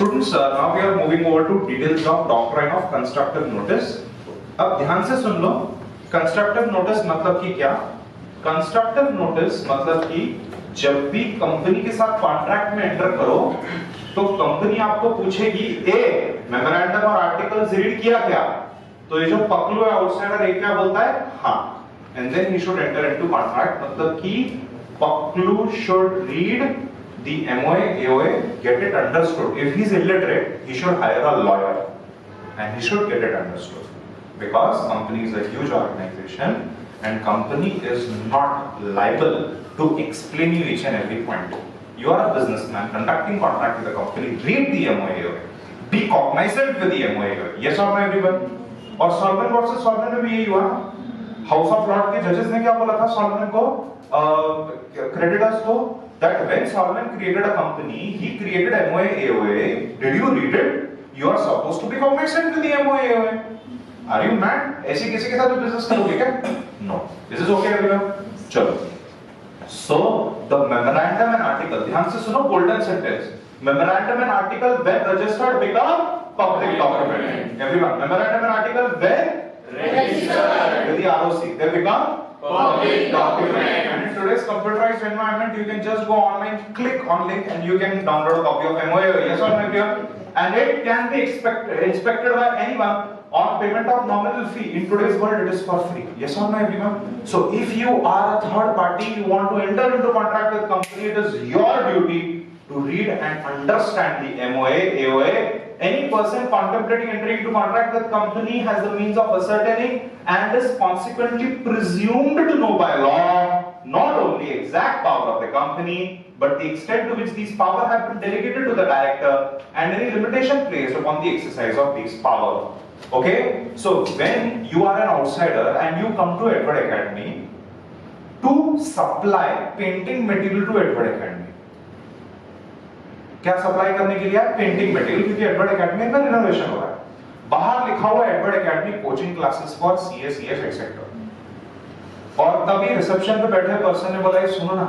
Students, now we are moving over to details of doctrine of constructive notice. अब ध्यान से सुन लो, constructive notice मतलब कि क्या? कंस्ट्रक्टिव नोटिस मतलब कि जब भी कंपनी के साथ कॉन्ट्रैक्ट में एंटर करो तो कंपनी आपको पूछेगी ए मेमोरेंडम और आर्टिकल्स रीड किया क्या? तो ये जो पकलू है आउटसाइडर एक क्या बोलता है? हाँ, and then he should enter into contract, मतलब कि Paklu should read the MOA, AOA, get it understood. If he is illiterate, he should hire a lawyer and he should get it understood. Because company is a huge organization and company is not liable to explain you each and every point. You are a businessman conducting contract with a company. Read the MOA, AOA. Be cognizant with the MOA, AOA. Yes or no everyone? और solvent versus solvent में भी यही हुआ. House of Lord के जजेस ने क्या बोला था सॉल्वेंट को, क्रेडिटर्स को, that when Solomon created a company, he created MOA, AOA. Did you read it? You are supposed to be cognizant with the MOA, AOA. Are you mad? ऐसे किसी के साथ business करोगे क्या? No. This is okay everyone. चलो. So the memorandum and article. ध्यान से सुनो golden sentence. Memorandum and article when registered become public document. Everyone. Memorandum and article when registered with the ROC, they become public document. And in today's computerized environment, you can just go online, click on link, and you can download a copy of MOA. Yes or no, everyone? And it can be inspected by anyone on payment of nominal fee. In today's world, it is for free. Yes or no, everyone? So, if you are a third party, you want to enter into contract with company, it is your duty to read and understand the MOA, AOA. Any person contemplating entering into contract with company has the means of ascertaining and is consequently presumed to know by law not only exact power of the company but the extent to which these powers have been delegated to the director and any limitation placed upon the exercise of these powers. Okay, so when you are an outsider and you come to Edward Academy to supply painting material to Edward Academy, क्या supply करने के लिए है? Painting material, क्योंकि Edward academy में renovation हो रहा है. बाहर लिखा हुआ है Edward academy coaching classes for CA, CS etcetera. और तभी रिसेप्शन पे बैठे पर्सन ने बोला ये सुनो ना,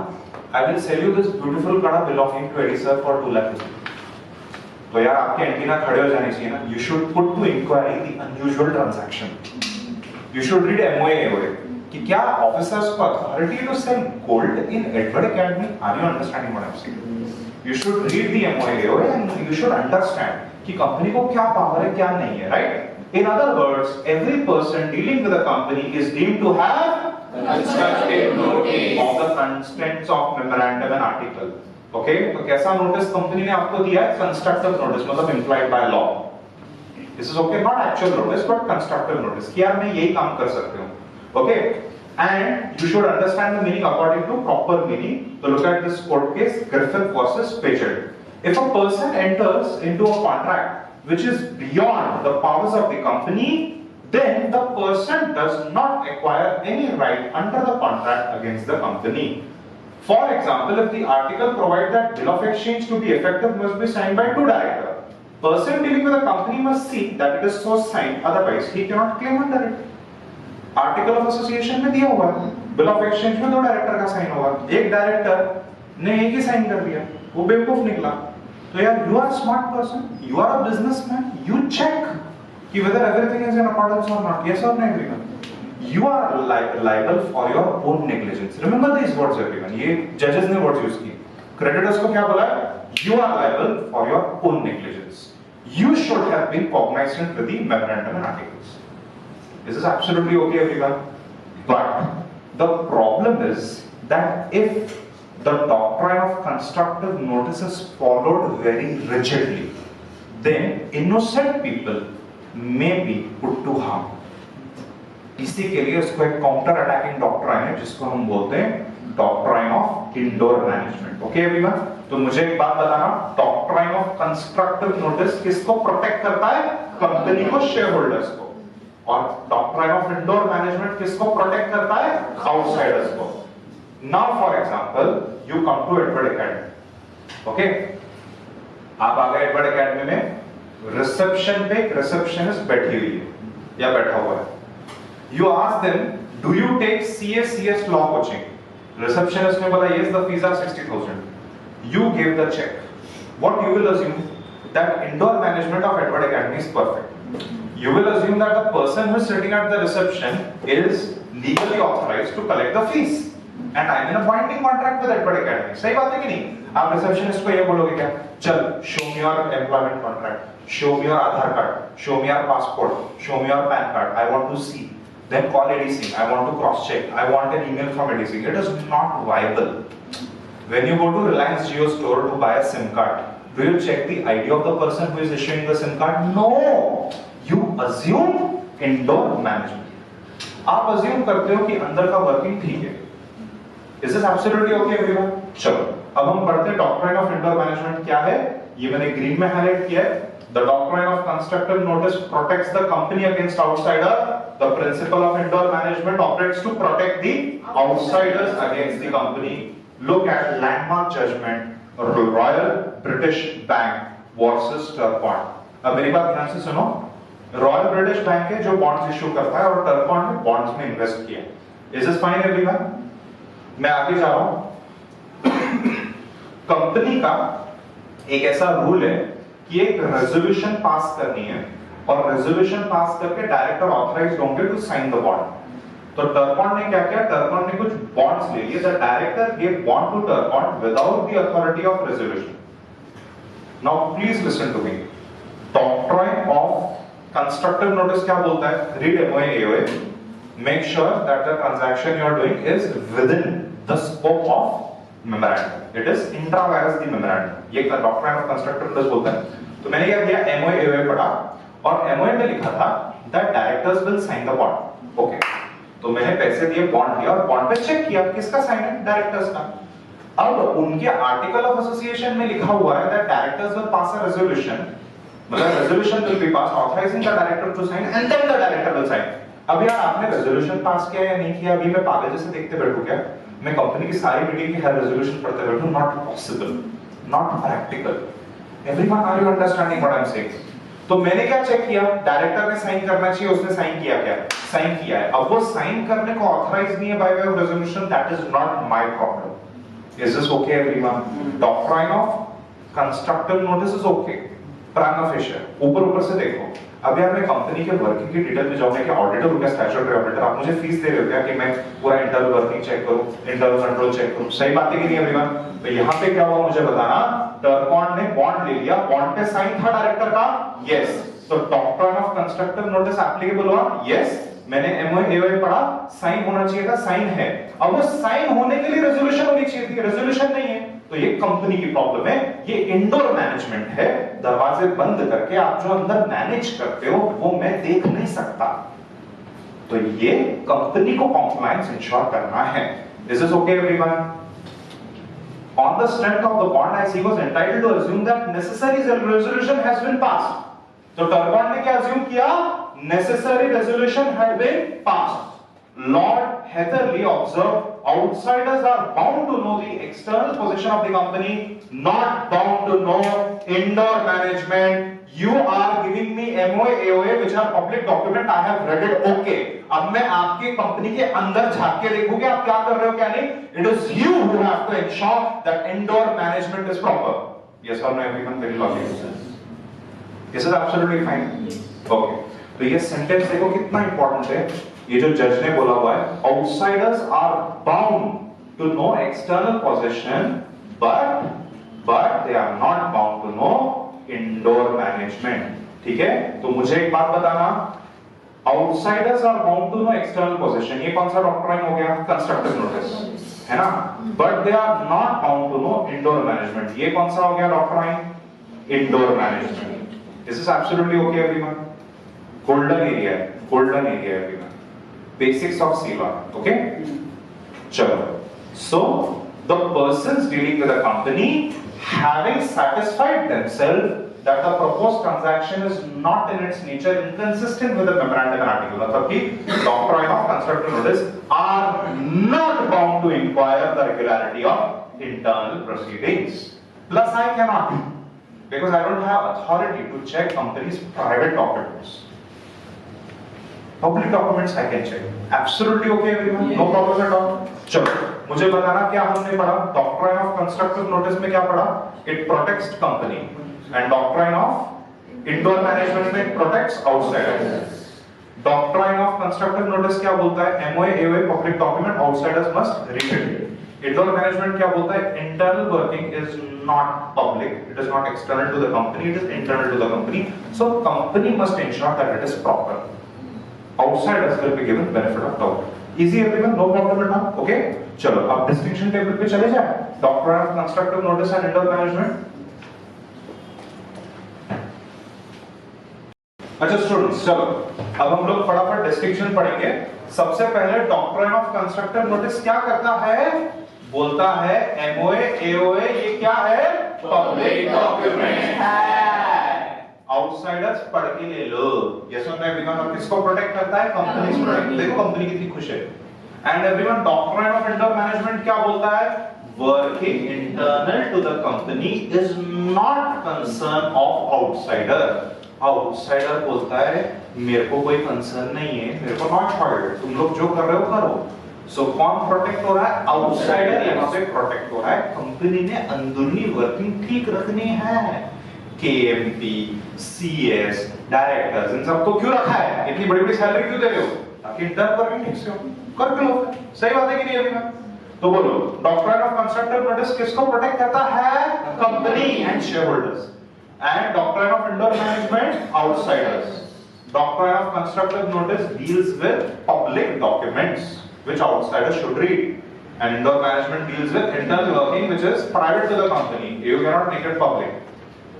I will sell you this beautiful kada belonging to Eddie sir for 2 lakh rupees. तो यार आपके एंटीना खड़े हो जाने चाहिए ना. You should put to inquiry the unusual transaction. You should read MOA, AOA कि क्या ऑफिसर्स को authority to sell gold in Edward academy. Are you understanding what I am saying? You should read the MOA and you should understand कि company को क्या power है क्या नहीं है, right? In other words, every person dealing with a company is deemed to have constructive notice of the constraints of memorandum and article. Okay? तो कैसा notice company ने आपको दिया है? Constructive notice, मतलब implied by law. This is okay, not actual notice but constructive notice. कि यार मैं यही काम कर सकती हूँ. Okay? And you should understand the meaning according to proper meaning. So look at this court case, Griffith versus Paget. If a person enters into a contract which is beyond the powers of the company, then the person does not acquire any right under the contract against the company. For example, if the article provides that bill of exchange to be effective must be signed by 2 directors, person dealing with a company must see that it is so signed, otherwise he cannot claim under it. Article of association में दिया हुआ है, bill of exchange में 2 director का sign होगा. एक director ने एक ही साइन कर दिया, वो बेवकूफ निकला. तो यार you are smart person, you are a businessman, you check कि whether everything is in accordance और नॉट. यस और no everyone? You are liable for your own negligence. Remember this words everyone. ये जजेस ने वर्ड्स यूज किए. Creditors को क्या बोला है? You are liable for your own negligence. You should have been cognizant with the memorandum and articles. This is absolutely okay everyone, but the problem is that if the doctrine of constructive notice is followed very rigidly, then innocent people may be put to harm. इसी के लिए इसको एक counter attacking doctrine है जिसको हम बोलते हैं doctrine of indoor management. Okay everyone? तो मुझे एक बात बताना, डॉक्ट्राइन ऑफ कंस्ट्रक्टिव नोटिस किसको प्रोटेक्ट करता है? कंपनी को, शेयर होल्डर्स को. और डॉक्ट्राइन ऑफ इंडोर मैनेजमेंट किसको प्रोटेक्ट करता है? आउटसाइडर्स को. Now for example you come to Edward Academy. Okay, आप आ गए एडवर्ड एकेडमी में. रिसेप्शन पे एक रिसेप्शनिस्ट बैठी हुई है या बैठा हुआ है. You ask them, do you take CS law coaching? Receptionist ने बोला yes, the fees are 60,000. You give the cheque. What you will assume? that indoor management of Edward Academy is perfect. You will assume that the person who is sitting at the reception is legally authorized to collect the fees, and I'm in a binding contract with Edward Academy. सही बात है कि नहीं? आप receptionist को ये बोलोगे क्या? चल, show me your employment contract, show me your Aadhaar card, show me your passport, show me your PAN card. I want to see. Then call ADC. I want to cross check. I want an email from ADC. It is not viable. When you go to Reliance Jio store to buy a SIM card, do you check the ID of the person who is issuing the SIM card? No. You assume indoor management. आप assume करते हो कि अंदर का working ठीक है. Is this absolutely okay everyone? चलो, अब हम पढ़ते हैं doctrine of indoor management क्या है? ये मैंने green में highlight किया है. The doctrine of constructive notice protects the company against outsider. The principle of indoor management operates to protect the outsiders against the company. Look at landmark judgment, Royal British Bank versus Turpond. अब मेरी बात ध्यान से सुनो. Royal British bank है जो bonds issue करता है और टर्पॉन्ड ने बॉन्ड्स में इन्वेस्ट किया. Is this fine everyone? मैं आगे जा रहा हूं. कंपनी का एक ऐसा रूल है कि एक रेजोल्यूशन पास करनी है और रेजोल्यूशन पास करके डायरेक्टर ऑथराइज्ड होंगे टू साइन द बॉन्ड. तो टर्पॉन्ड ने क्या किया? टर्पॉन्ड ने कुछ बॉन्ड्स ले लिए. The director gave bond to Turquand without the authority of resolution. Now please listen to me. Doctrine of constructive notice क्या बोलता है? Read MOA AOA. Make sure that the transaction you are doing is with in the scope of memorandum. It is intra vires the memorandum. ये doctrine of constructive notice बोलता है. तो मैंने क्या किया? एमओए एओए पढ़ा और एमओए में लिखा था that directors will sign the bond. Okay, तो मैंने पैसे दिए, बॉन्ड दिया और बॉन्ड पे चेक किया किसका साइन है? डायरेक्टर्स का. अब उनके आर्टिकल ऑफ एसोसिएशन में लिखा हुआ है that directors will pass a resolution. मतलब resolution will be pass authorising the director to sign and then the director will sign. अब यार आपने रेजोल्यूशन पास किया या नहीं किया? अभी मैं पागल जैसे देखते बैठूं क्या? मैं कंपनी की सारी मीटिंग की हर रेजोल्यूशन पढ़ते बैठूं? Not possible, not practical. Everyone, are you understanding what I am saying? तो मैंने क्या चेक किया? डायरेक्टर ने साइन करना चाहिए, उसने साइन किया क्या? साइन किया है. अब वो साइन करने को ऑथराइज नहीं है bye way of resolution. That is not my problem. Is this okay everyone? Doctrine of constructive notice is okay. Prima facial ऊपर से देखो. अब यार मैं कंपनी के वर्किंग की डिटेल में जाऊंगा कि ऑडिटर हो क्या, स्टैट्यूटरी ऑडिटर, आप मुझे फीस दे रहे हो क्या कि मैं पूरा इंटरनल वर्किंग चेक करूं, इंटरनल कंट्रोल चेक करूं? सही बात है कि नहीं एवरीवन? तो यहां पे क्या हुआ मुझे बताना. टर्पॉन्ड ने बॉन्ड ले लिया, बॉन्ड पे साइन था डायरेक्टर का. यस. तो doctrine of constructive notice applicable हुआ. यस. मैंने एमओए एओए पढ़ा, साइन होना चाहिए था, साइन है. अब वो साइन होने के लिए रेजोल्यूशन होनी चाहिए थी, रेजोल्यूशन नहीं है. तो ये कंपनी की प्रॉब्लम है. ये इंडोर मैनेजमेंट है. दरवाजे बंद करके आप जो अंदर मैनेज करते हो वो मैं देख नहीं सकता. तो ये कंपनी को कंप्लायंस इंश्योर करना है. This is okay everyone? On the strength of the bond, as he was entitled to assume that necessary resolution has been passed. तो टर्पॉन्ड ने क्या assume किया? Necessary resolution had been passed. Lord Heatherley observed, outsiders are bound to know the external position of the company, not bound to know indoor management. You are giving me MOA, AOA, which are public document. I have read it. Okay. अब मैं आपके company के अंदर झांक के देखूंगा आप क्या कर रहे हो क्या नहीं. It is you who have to ensure that indoor management is proper. Yes or no, everyone? Very logical. This is absolutely fine. Okay. तो ये सेंटेंस देखो कितना इंपॉर्टेंट है. ये जो जज ने बोला हुआ है, outsiders are bound to know external position but they are not bound to know indoor management. ठीक है, तो मुझे एक बात बताना, outsiders are bound to know external position, ये कौन सा डॉक्ट्राइन हो गया? कंस्ट्रक्टिव नोटिस, है ना? But they are not bound to know indoor management, ये कौन सा हो गया doctrine? Indoor management. This is absolutely okay everyone? Golden area है, गोल्डन एरिया है everyone. Basics of CELA, okay? Chalo. So, the persons dealing with a company having satisfied themselves that the proposed transaction is not in its nature inconsistent with the memorandum and article, मतलब कि doctrine of constructive notice are not bound to inquire the regularity of internal proceedings. Plus, I cannot, because I don't have authority to check company's private documents. Public documents I can check. Absolutely okay everyone? No problem at all. चलो, मुझे बताना क्या हमने पढ़ा? Doctrine of constructive notice में क्या पढ़ा? It protects company. And doctrine of indoor management में protects outsiders. Doctrine of constructive notice क्या बोलता है? MOA, AOA, public document, outsiders must read it. Indoor management क्या बोलता है? Internal working is not public, it is not external to the company, it is internal to the company. So company must ensure that it is proper. Outsiders will be given benefit of doubt. Easy everyone, no problem at all. Okay? चलो अब distinction table पे चले जाए. Doctrine of constructive notice and indoor management. अच्छा students, चलो अब हम लोग फटाफट डिस्टिंक्शन पढ़ेंगे. सबसे पहले डॉक्ट्रिन ऑफ कंस्ट्रक्टिव नोटिस क्या करता है? बोलता है एमओए एओए ये क्या है? पब्लिक डॉक्यूमेंट है. आउटसाइडर्स पढ़ के ले लो. यस और नो एवरीवन. और किसको प्रोटेक्ट करता है? Companies protect. देखो कंपनी कितनी खुश है. And everyone, doctrine of indoor management क्या बोलता है? Working internal to the company is not concern of outsider. Outsider बोलता है मेरे को कोई कंसर्न नहीं है, मेरे को नॉट फाइल्ड, तुम लोग जो कर रहे हो करो. सो कौन प्रोटेक्ट हो रहा है? आउटसाइडर यहाँ पे प्रोटेक्ट हो रहा है. कंपनी ने अंदरूनी वर्किंग ठीक रखनी है. केएमपी, सीएस, डायरेक्टर्स, इन सबको क्यों रखा है? इतनी बड़ी बड़ी सैलरी क्यों दे रहे हो? ताकि इंटर्न वर्किंग ठीक से हो. कर भी लो. सही बात है कि नहीं अभी? तो बोलो डॉक्ट्रिन ऑफ कंस्ट्रक्टिव नोटिस किसको प्रोटेक्ट करता है? Company and share holders. And doctrine of indoor management, outsiders. Doctrine of constructive notice deals with public documents which outsiders should read. And indoor management deals with internal working which is private to the company. You cannot make it public.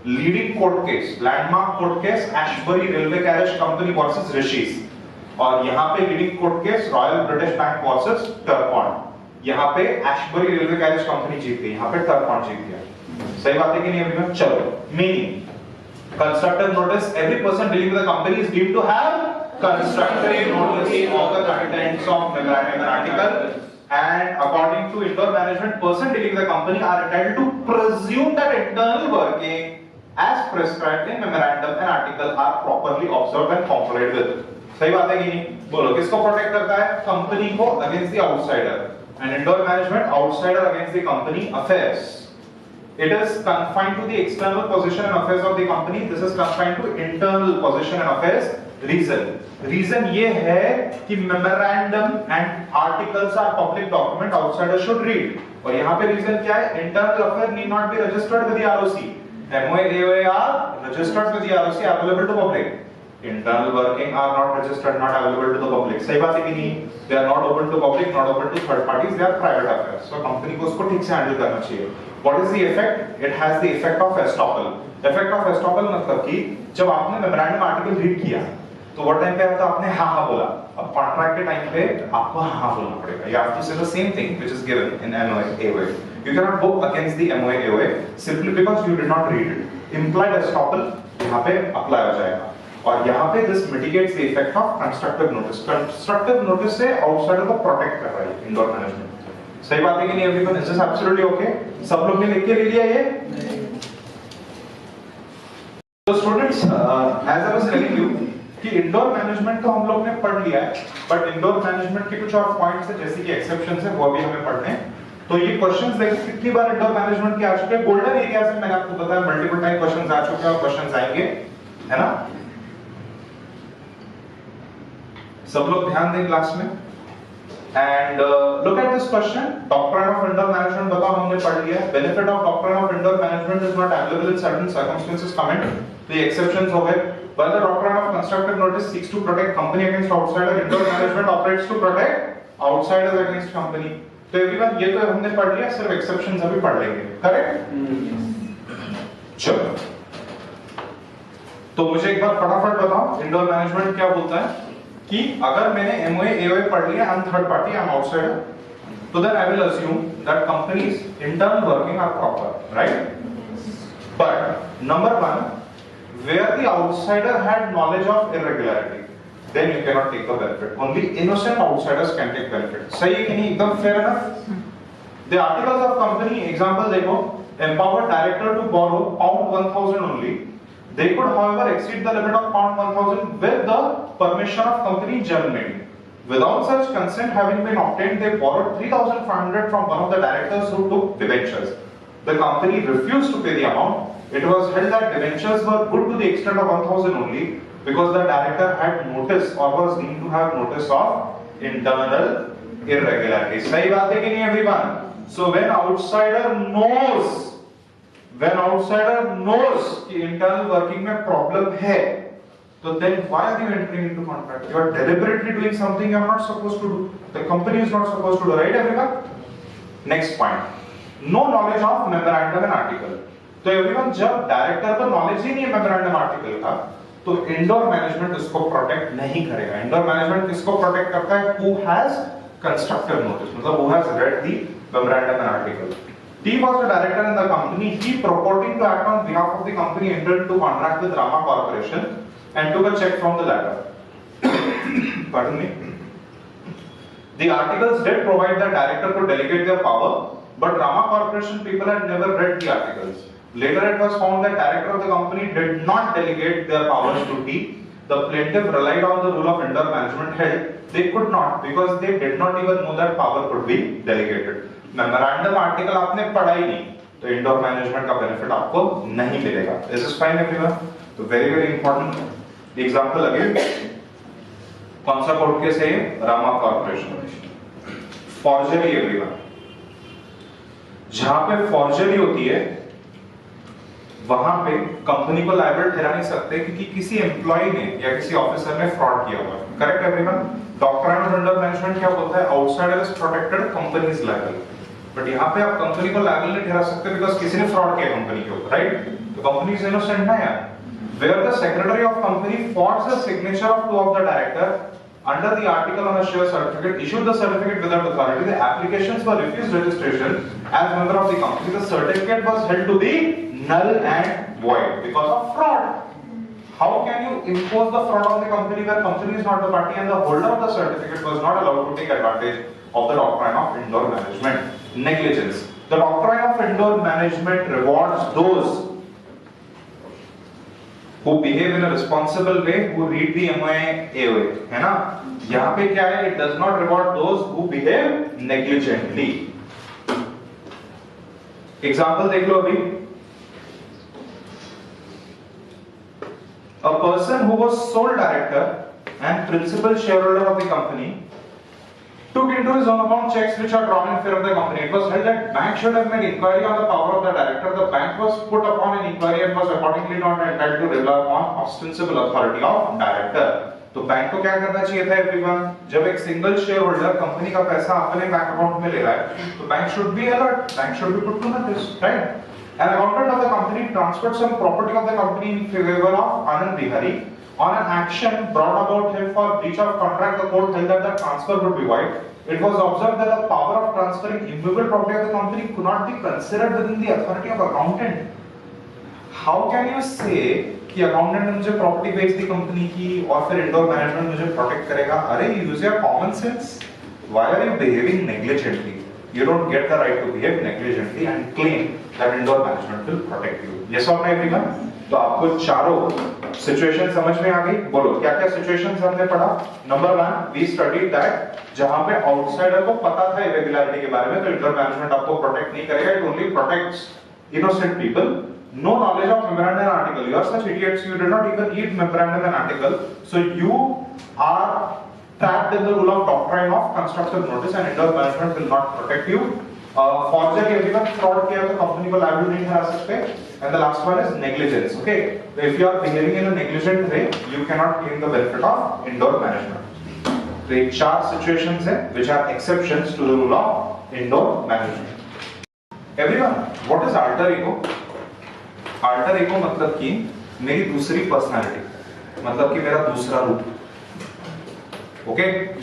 Leading court case, landmark court case, Ashbury Railway Carriage Company versus Rishi's. और यहाँ पे leading court case, Royal British Bank versus Turpond. यहाँ पे Ashbury Railway Carriage Company जीत गई, यहाँ पे Turpond जीत गया. सही बात है कि नहीं अभी? चलो meaning constructive notice, every person dealing with the company is deemed to have constructive notice of the contents of memorandum and article. And according to indoor management, person dealing with the company are entitled to presume that internal working as prescribed in memorandum and article are properly observed and complied with. सही बात है कि नहीं? बोलो किसको protect करता है? Company को against the outsider. And indoor management outsider against the company affairs. It is confined to the external position and affairs of the company. This is confined to internal position and affairs. Reason ये है कि memorandum and articles are public document. Outsiders should read. और यहाँ पे reason क्या है? Internal affair need not be registered with the ROC. MOA, AOA are registered with the ROC, available to public. Internal working are not registered, not available to the public. सही बात है कि नहीं? They are not open to public, not open to third parties. They are private affairs. So company को उसको ठीक से handle करना चाहिए. What is the effect? It has the effect of estoppel. Effect of estoppel मतलब कि जब आपने मेमोरेंडम आर्टिकल रीड किया तो वो टाइम पे आता आपने हाँ हाँ बोला. अब कॉन्ट्रैक्ट के टाइम पे आपको हाँ बोलना पड़ेगा. You have to say the same thing which is given in MOA, AOA. You cannot go against the MOA, AOA simply because you did not read it. Implied estoppel यहाँ पे apply हो जाएगा. और यहाँ पे this mitigates the effect of constructive notice. Constructive notice से outsider को protect कर रहा है indoor management. सही बात है कि नहीं everyone? Is this absolutely okay? सब लोग ने लिख के ले लिया ये? तो students, as I was telling you कि इंडोर मैनेजमेंट तो हम लोग ने पढ़ लिया है, बट इंडोर मैनेजमेंट के कुछ और पॉइंट्स है जैसे कि एक्सेप्शंस है, वो भी हमें पढ़ने हैं. तो ये क्वेश्चंस देखिए कितनी बार इंडोर मैनेजमेंट के आ चुके हैं. गोल्डन एरिया से मैंने आपको बताया मल्टीपल टाइम क्वेश्चंस आ चुके हैं और क्वेश्चंस आएंगे, है ना? सब लोग ध्यान दें क्लास में. And look at this question. Doctrine of indoor management बताओ, हमने पढ़ लिया. Benefit of doctrine of indoor management is not available in certain circumstances. Comment. तो ये एक्सेप्शंस हो गए. While the doctrine of constructive notice seeks to protect company against outsider, indoor management operates to protect outsiders against company. तो everyone ये तो हमने पढ़ लिया, सिर्फ exceptions अभी पढ़ लेंगे, करेक्ट? चलो, तो मुझे एक बार फटाफट बताओ इंडोर मैनेजमेंट क्या बोलता है कि अगर मैंने MOA, AOA पढ़ लिया, I'm third party, I'm outsider, तो then I will assume that companies internal working are proper, right? But number one, where the outsider had knowledge of irregularity, then you cannot take the benefit. Only innocent outsiders can take benefit. सही है कि नहीं? एकदम fair enough. The articles of company, example देखो, empower director to borrow £1,000 only. They could, however, exceed the limit of £1,000 with the permission of company general meeting. Without such consent having been obtained, they borrowed 3,500 from one of the directors who took debentures. The company refused to pay the amount. It was held that debentures were good to the extent of 1,000 only because the director had notice or was deemed to have notice of internal irregularities. सही बात है कि नहीं everyone? So when outsider knows कि internal working में problem है, so then why are you entering into contract? You are deliberately doing something you are not supposed to do. The company is not supposed to do, right everyone? Next point. No knowledge of memorandum and article. तो everyone जब director को knowledge ही नहीं है memorandum article का, तो indoor management इसको protect नहीं करेगा. इंडोर मैनेजमेंट किसको प्रोटेक्ट करता है? हु हैज कंस्ट्रक्टिव नोटिस, मतलब who has read the memorandum and article. He was the director in the company. He purporting to act on behalf of the company entered into contract with Rama Corporation and took a check from the latter. Pardon me. The articles did provide the director to delegate their power, but Rama Corporation people had never read the articles. Later it was found that director of the company did not delegate their powers to T. The plaintiff relied on the rule of indoor management held they could not because they did not even know that power could be delegated. Memorandum article आपने पढ़ा ही नहीं, तो indoor management का benefit आपको नहीं मिलेगा. Is this fine everyone? तो very important example again, कौन सा कोर्ट केस है? रामा कॉर्पोरेशन. Forgery everyone. जहां पे फॉर्जरी होती है वहां पे कंपनी को लायबल ठहरा नहीं सकते क्योंकि किसी एम्प्लॉय ने या किसी ऑफिसर ने फ्रॉड किया हुआ है. Correct everyone? Doctrine of indoor management क्या बोलता है? Outsider is protected, company is liable. But यहां पे आप कंपनी को लायबल नहीं ठहरा सकते बिकॉज़ किसी ने फ्रॉड किया कंपनी के ऊपर, राइट? तो कंपनी इज इनोसेंट ना यार. Where the secretary of company forged the signature of two of the director under the article on a share certificate, issued the certificate without authority, the applications were refused registration as member of the company. The certificate was held to be null and void because of fraud. How can you impose the fraud on the company where company is not the party and the holder of the certificate was not allowed to take advantage of the doctrine of indoor management? Negligence. The doctrine of indoor management rewards those who behave in a responsible way, who read the MOA way, है ना? यहाँ पे क्या है? It does not reward those who behave negligently. Example देख लो अभी. A person who was sole director and principal shareholder of the company took into his own account checks which are drawn in favor of the company. It was held that bank should have made inquiry on the power of the director. The bank was put upon an inquiry and was accordingly not entitled to rely upon ostensible authority of director. तो bank को क्या करना चाहिए था everyone? जब एक single share holder company का पैसा अपने बैंक अकाउंट में ले रहा है, तो bank should be alert, bank should be put to notice, right? An accountant of the company transferred some property of the company in favor of Anand Bihari. On an action brought about him for breach of contract, the court held that the transfer would be void. It was observed that the power of transferring immovable property of the company could not be considered within the authority of accountant. How can you say कि accountant ने मुझे property बेच दी company की और फिर indoor management मुझे protect करेगा? अरे use your common sense. Why are you behaving negligently? You don't get the right to behave negligently and claim that indoor management will protect you. Yes or no everyone? तो आपको चारों situation समझ में आ गई? बोलो क्या क्या सिचुएशंस हमने पढ़ा? नंबर 1 we studied that जहां पे आउटसाइडर को पता था इरेगुलरिटी के बारे में, तो इंडोर मैनेजमेंट आपको प्रोटेक्ट नहीं करेगा. It only protects innocent people. No knowledge of memorandum and article. You are such idiots. You did not even read memorandum and article. So you are trapped in the rule of doctrine of constructive notice and indoor management will not protect you. Forgery, everyone fraud किया तो company को liable नहीं ठहरा सकते. And the last one is negligence. Okay, so if you are behaving in a negligent way, you cannot claim the benefit of indoor management. So ये चार situations हैं which are exceptions to the rule of indoor management. Everyone, what is alter ego? Alter ego मतलब कि मेरी दूसरी personality, मतलब कि मेरा दूसरा रूप. Okay,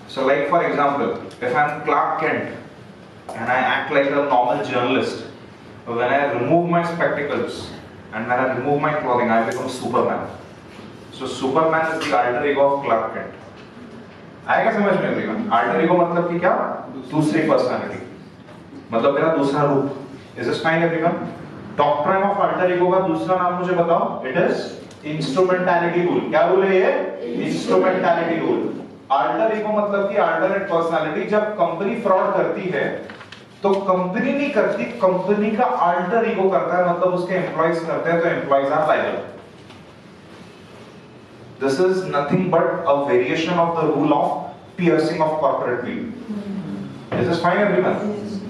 so like for example, if I am Clark Kent and I act like a normal journalist, when I remove my spectacles and when I remove my clothing, I become Superman. So Superman is the alter ego of Clark Kent. आएगा समझ में everyone? Alter ego मतलब कि क्या? दूसरी personality, मतलब मेरा दूसरा रूप. Is this fine everyone? Doctrine of alter ego का दूसरा नाम मुझे बताओ. It is instrumentality rule. क्या रूल है ये? Instrumentality rule. अल्टर ईगो मतलब कि अल्टरनेट पर्सनालिटी. जब कंपनी फ्रॉड करती है तो कंपनी नहीं करती, कंपनी का अल्टर ईगो करता है, मतलब उसके एम्प्लॉइज करते हैं, तो employees are liable. This is nothing but a variation of the rule of piercing of corporate veil. This is fine everyone?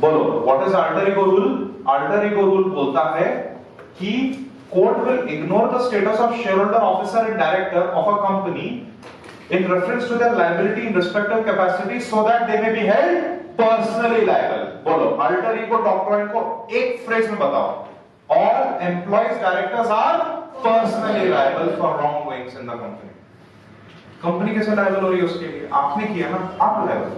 बोलो, what is alter ego rule? Alter ego rule बोलता है कि court will ignore the status of shareholder, officer and director of a company in reference to their liability in respective capacity so that they may be held personally liable. बोलो, alter ego doctrine को एक phrase में बताओ. All employees, directors are personally liable for wrongdoings in the company. Company कैसे liable हो रही है उसके लिए? आपने किया ना, आप liable.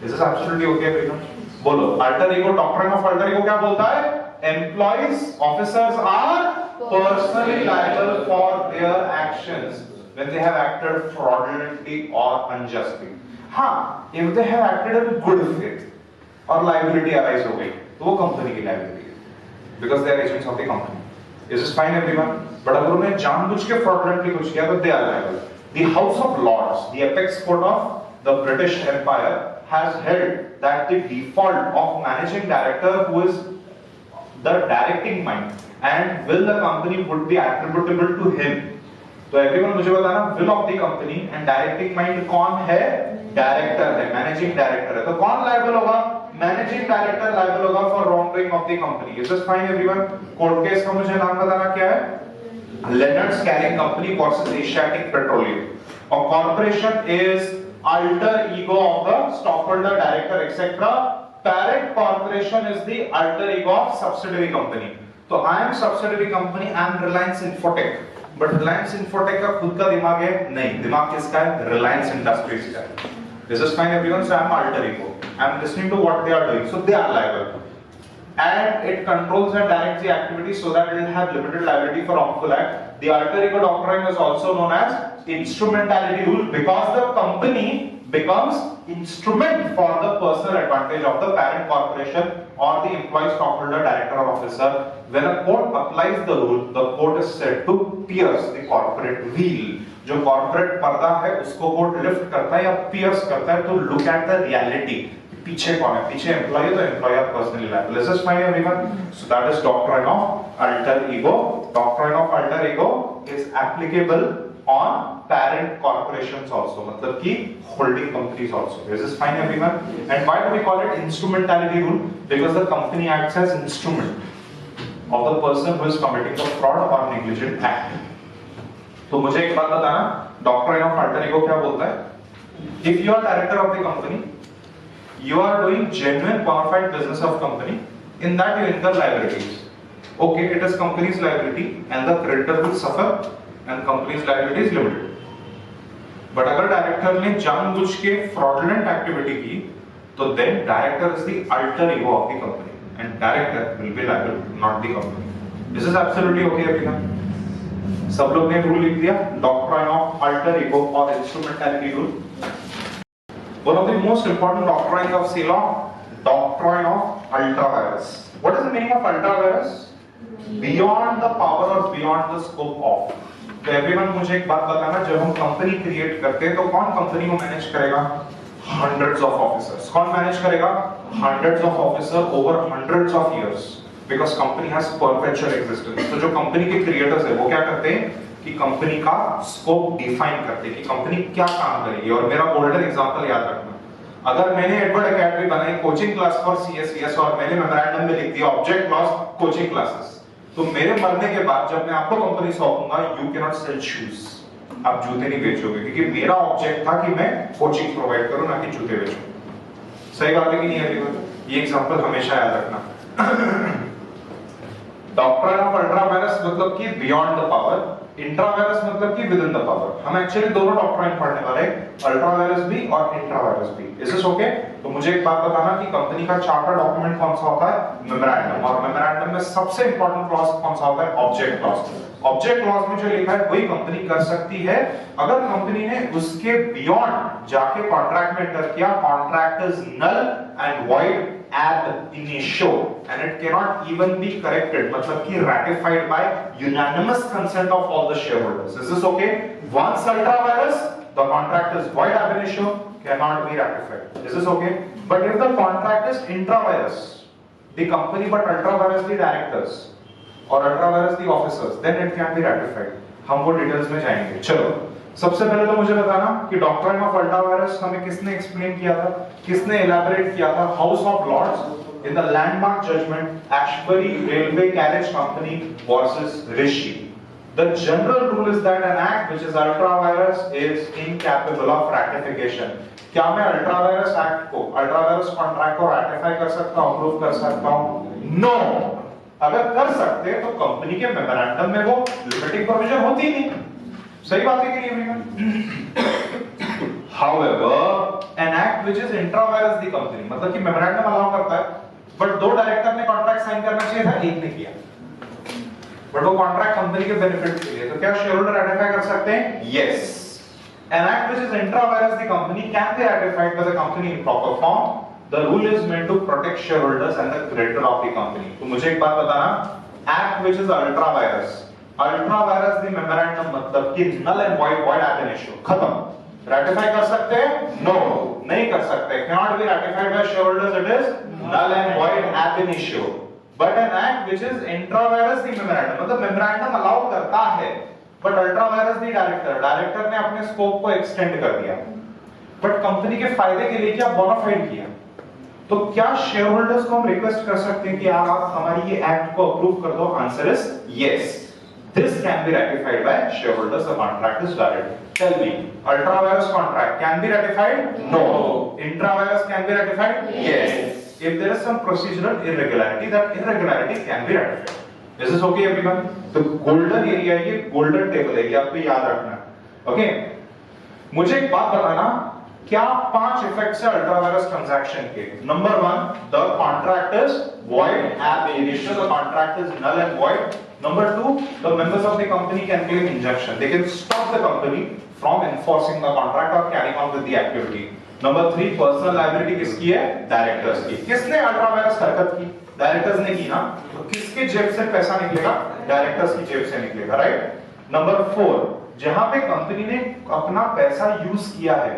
This is absolutely okay everyone? बोलो, alter ego doctrine of alter ego क्या बोलता है? Employees, officers are personally liable for their actions when they have acted fraudulently or unjustly. हाँ, if they have acted in good faith और liability arise हो गई, तो वो कंपनी की liability है, because they are agents of the company. Is this fine everyone? But अगर उन्हें जानबूझ के fraudulently कुछ किया, तो they are liable. The House of Lords, the apex court of the British Empire, has held that the default of managing director who is the directing mind and will the company would be attributable to him. तो everyone मुझे बताना, will of the company and directing mind कौन है? Director है, managing director है. तो कौन liable होगा? Managing director liable होगा for wrongdoing of the company. Is this fine everyone? Court case का मुझे नाम बताना क्या है? Leonard's Carrying Company versus Asiatic Petroleum. A corporation is alter ego of the stockholder, director, etc. Parent corporation is the alter ego of subsidiary company. तो I am subsidiary company, I am Reliance Infotech. But Reliance Infotech का खुद का दिमाग है? नहीं. दिमाग किसका है? Reliance Industries का है. This is fine everyone. So I am alter ego. I am listening to what they are doing. So they are liable. And it controls and directs the activity so that it will have limited liability for wrongful act. The alter ego doctrine is also known as instrumentality rule because the company becomes instrument for the personal advantage of the parent corporation or the employee, stockholder, director or officer. When a court applies the rule, the court is said to pierce the corporate veil. जो corporate पर्दा है उसको court lift करता है या pierce करता है to look at the reality. पीछे कौन है? पीछे एम्प्लॉय है, तो employee are personally liable. Is this fine everyone? So that is doctrine of alter ego. Doctrine of alter ego is applicable on parent corporations also, मतलब कि holding companies also. Is this fine everyone? And why do we call it instrumentality rule? Because the company acts as instrument of the person who is committing the fraud or negligent act. तो मुझे एक बात बताना, doctrine of alter ego क्या बोलता है? If you are director of the company, you are doing genuine bona fide business of company, in that you incur liabilities. Okay, it is company's liability and the creditor will suffer and company's liability is limited. But अगर director ने जानबूझ के fraudulent activity की, तो then director is the alter ego of the company and director will be liable, not the company. This is absolutely okay everyone? सब लोग ने rule लिख दिया, doctrine of alter ego or instrumentality rule. One of the most important doctrines of CILA, doctrine of ultra-virus. What is the meaning of ultra-virus? Beyond the power or beyond the scope of. तो everyone मुझे एक बात बताना, जब हम company create करते हैं तो कौन कंपनी को मैनेज करेगा? Hundreds of officers. कौन मैनेज करेगा? Hundreds of officers over hundreds of years. Because company has perpetual existence. तो जो कंपनी के क्रिएटर्स है वो क्या करते हैं कि कंपनी का स्कोप डिफाइन करते हैं कि कंपनी क्या काम करेगी. और मेरा गोल्डन एग्जांपल याद रखना, अगर मैंने एडवर्ड एकेडमी बनाई कोचिंग क्लास फॉर सीएससीएस और मैंने मेमोरेंडम में लिख दिया ऑब्जेक्ट क्लॉज कोचिंग क्लासेस, तो मेरे मरने के बाद जब मैं आपको कंपनी सौंपूंगा, you can not sell shoes, आप जूते नहीं बेचोगे, क्योंकि मेरा ऑब्जेक्ट था कि मैं कोचिंग प्रोवाइड करूं, ना कि जूते बेचूं. सही बात है कि नहीं है? ये एग्जांपल हमेशा याद रखना. डॉक्ट्रिन ऑफ अल्ट्रावायरस मतलब कि बियॉन्ड द पावर, इंट्रावायरस मतलब कि विद इन द पावर. हम एक्चुअली दोनों डॉक्ट्रिन पढ़ने वाले हैं, अल्ट्रावायरस भी और इंट्रावायरस भी. Is this okay? तो मुझे एक बात बताना कि कंपनी का चार्टर डॉक्यूमेंट कौन सा होता है? मेमोरेंडम. और मेमोरेंडम में सबसे इंपॉर्टेंट क्लॉज कौन सा होता है? Object clause. ऑब्जेक्ट क्लॉज में जो लिखा है वही कंपनी कर सकती है अगर कंपनी ने उसके बियॉन्ड जाके कॉन्ट्रैक्ट में एंटर किया. Contract is null and void ab initio and it cannot even be corrected, मतलब कि ratified by unanimous consent of all the shareholders. Is this okay? Once ultra virus, the contract is void ab initio, cannot be ratified. Is this okay? But if the contract is intra virus, the company but ultra vires the directors और ultra vires the officers, then it can be ratified. हम वो details में जाएंगे. चलो सबसे पहले तो मुझे बताना कि डॉक्ट्राइन ऑफ अल्ट्रा वायरस हमें किसने एक्सप्लेन किया था, किसने एलैबोरेट किया था? House of Lords in the landmark judgment Ashbury Railway Carriage Company versus Rishi. The general rule is that an act which is ultra virus is incapable of ratification. क्या मैं ultra vires act को, ultra vires contract को ratify कर सकता हूं, approve कर सकता हूं? नो. अगर कर सकते तो कंपनी के मेमोरेंडम में वो लिमिटिंग प्रोविजन होती नहीं. सही बात है कि नहीं everyone? However, an act which is intra virus the company, मतलब कि मेमोरेंडम अलाउ करता है, बट दो डायरेक्टर ने कॉन्ट्रैक्ट साइन करना चाहिए था, एक ने किया, बट वो कॉन्ट्रैक्ट कंपनी के बेनिफिट के लिए, तो क्या शेयर होल्डर रैटिफाई कर सकते हैं? Yes. An act which is intra virus the company can be ratified by the company in proper form. The rule is meant to protect shareholders and the creditor of the company. तो मुझे एक बात बताना, act which is ultra virus the memorandum मतलब कि null and void ab initio, खत्म. Ratify कर सकते हैं? नो, नहीं कर सकते. cannot be ratified by shareholders, it is null and void ab initio. But an act which is intra virus the memorandum मतलब मेमोरेंडम अलाउ करता है, but ultra vires the director ने अपने स्कोप को एक्सटेंड कर दिया, बट कंपनी के फायदे के लिए क्या बोनाफाइड किया. तो क्या शेयर होल्डर्स को हम रिक्वेस्ट कर सकते हैं कि यार आप हमारी ये एक्ट को अप्रूव कर दो? Answer is yes. This can be ratified by share holders. The contract is valid. Tell me, ultra vires contract can be ratified? No. Intra vires can be ratified? Yes. If there is some procedural irregularity, that irregularity can be ratified. This is okay everyone? तो golden area ये golden table है, ये आपको याद रखना. Okay? मुझे एक बात बताना, क्या 5 इफेक्ट्स है अल्ट्रा वायरस ट्रांजैक्शन के? Number 1, the contract is void ab initio. The contract is null and void. Number 2, the members of the company can claim injunction. They can stop the company from enforcing the contract or carrying on with the activity. Number 3, personal liability किसकी है? Directors की. किसने ultra vires हरकत की? Directors ने की ना, तो किसके जेब से पैसा निकलेगा? डायरेक्टर्स की जेब से निकलेगा, राइट? नंबर 4, जहां पे कंपनी ने अपना पैसा यूज किया है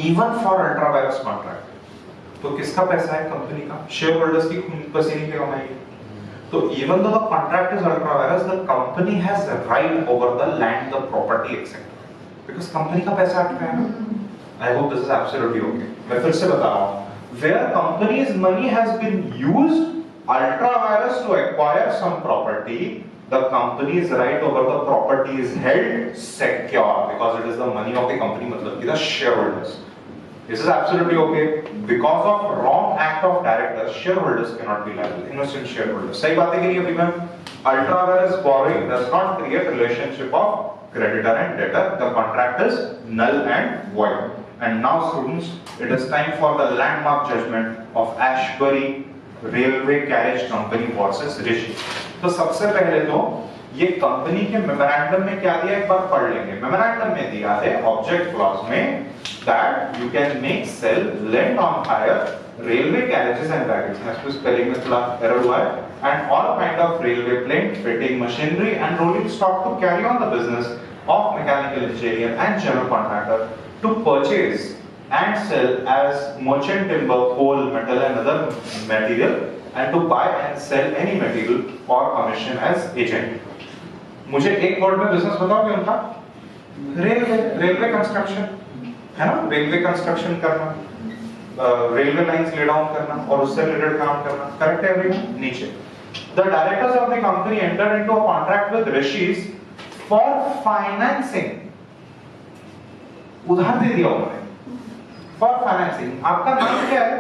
even for ultra vires contract, तो किसका पैसा है? कंपनी का, शेयर होल्डर्स की खून पसीने की कमाई. तो even though the contract is ultra vires, the company has right over the land, the property etcetera, because company का पैसा अटका है ना. I hope this is absolutely okay. मैं फिर से बता रहा हूँ. Where company's money has been used ultra virus to acquire some property, the company's right over the property is held secure because it is the money of the company, मतलब कि the shareholders. This is absolutely okay. Because of wrong act of directors, shareholders cannot be liable. Innocent shareholders. सही बात है कि नहीं everyone? Ultra virus borrowing does not create relationship of creditor and debtor. The contract is null and void. And now students, it is time for the landmark judgment of Ashbury Railway Carriage Company versus Rishi. तो सबसे पहले तो ये company के memorandum में क्या दिया एक बार पढ़ लेंगे. मेमोरेंडम में दिया है ऑब्जेक्ट क्लॉज में that you can make, sell, lend on hire railway carriages and wagons. इसमें स्पेलिंग में थोड़ा एरर हुआ है. And all kind of railway plane, fitting machinery and rolling stock to carry on the business of mechanical engineer and general contractor to purchase and sell as merchant timber, coal, metal and other material, and to buy and sell any material or commission as agent. मुझे एक word में business बताओ क्या उनका? Railway construction है ना, railway construction करना, railway lines lay down करना और उससे रिलेटेड काम करना. करेक्ट है एवरीवन? नीचे The directors of the company entered into a contract with Rishi's for financing. उधार दे दिया उन्होंने फॉर फाइनेंसिंग. आपका नाम क्या है?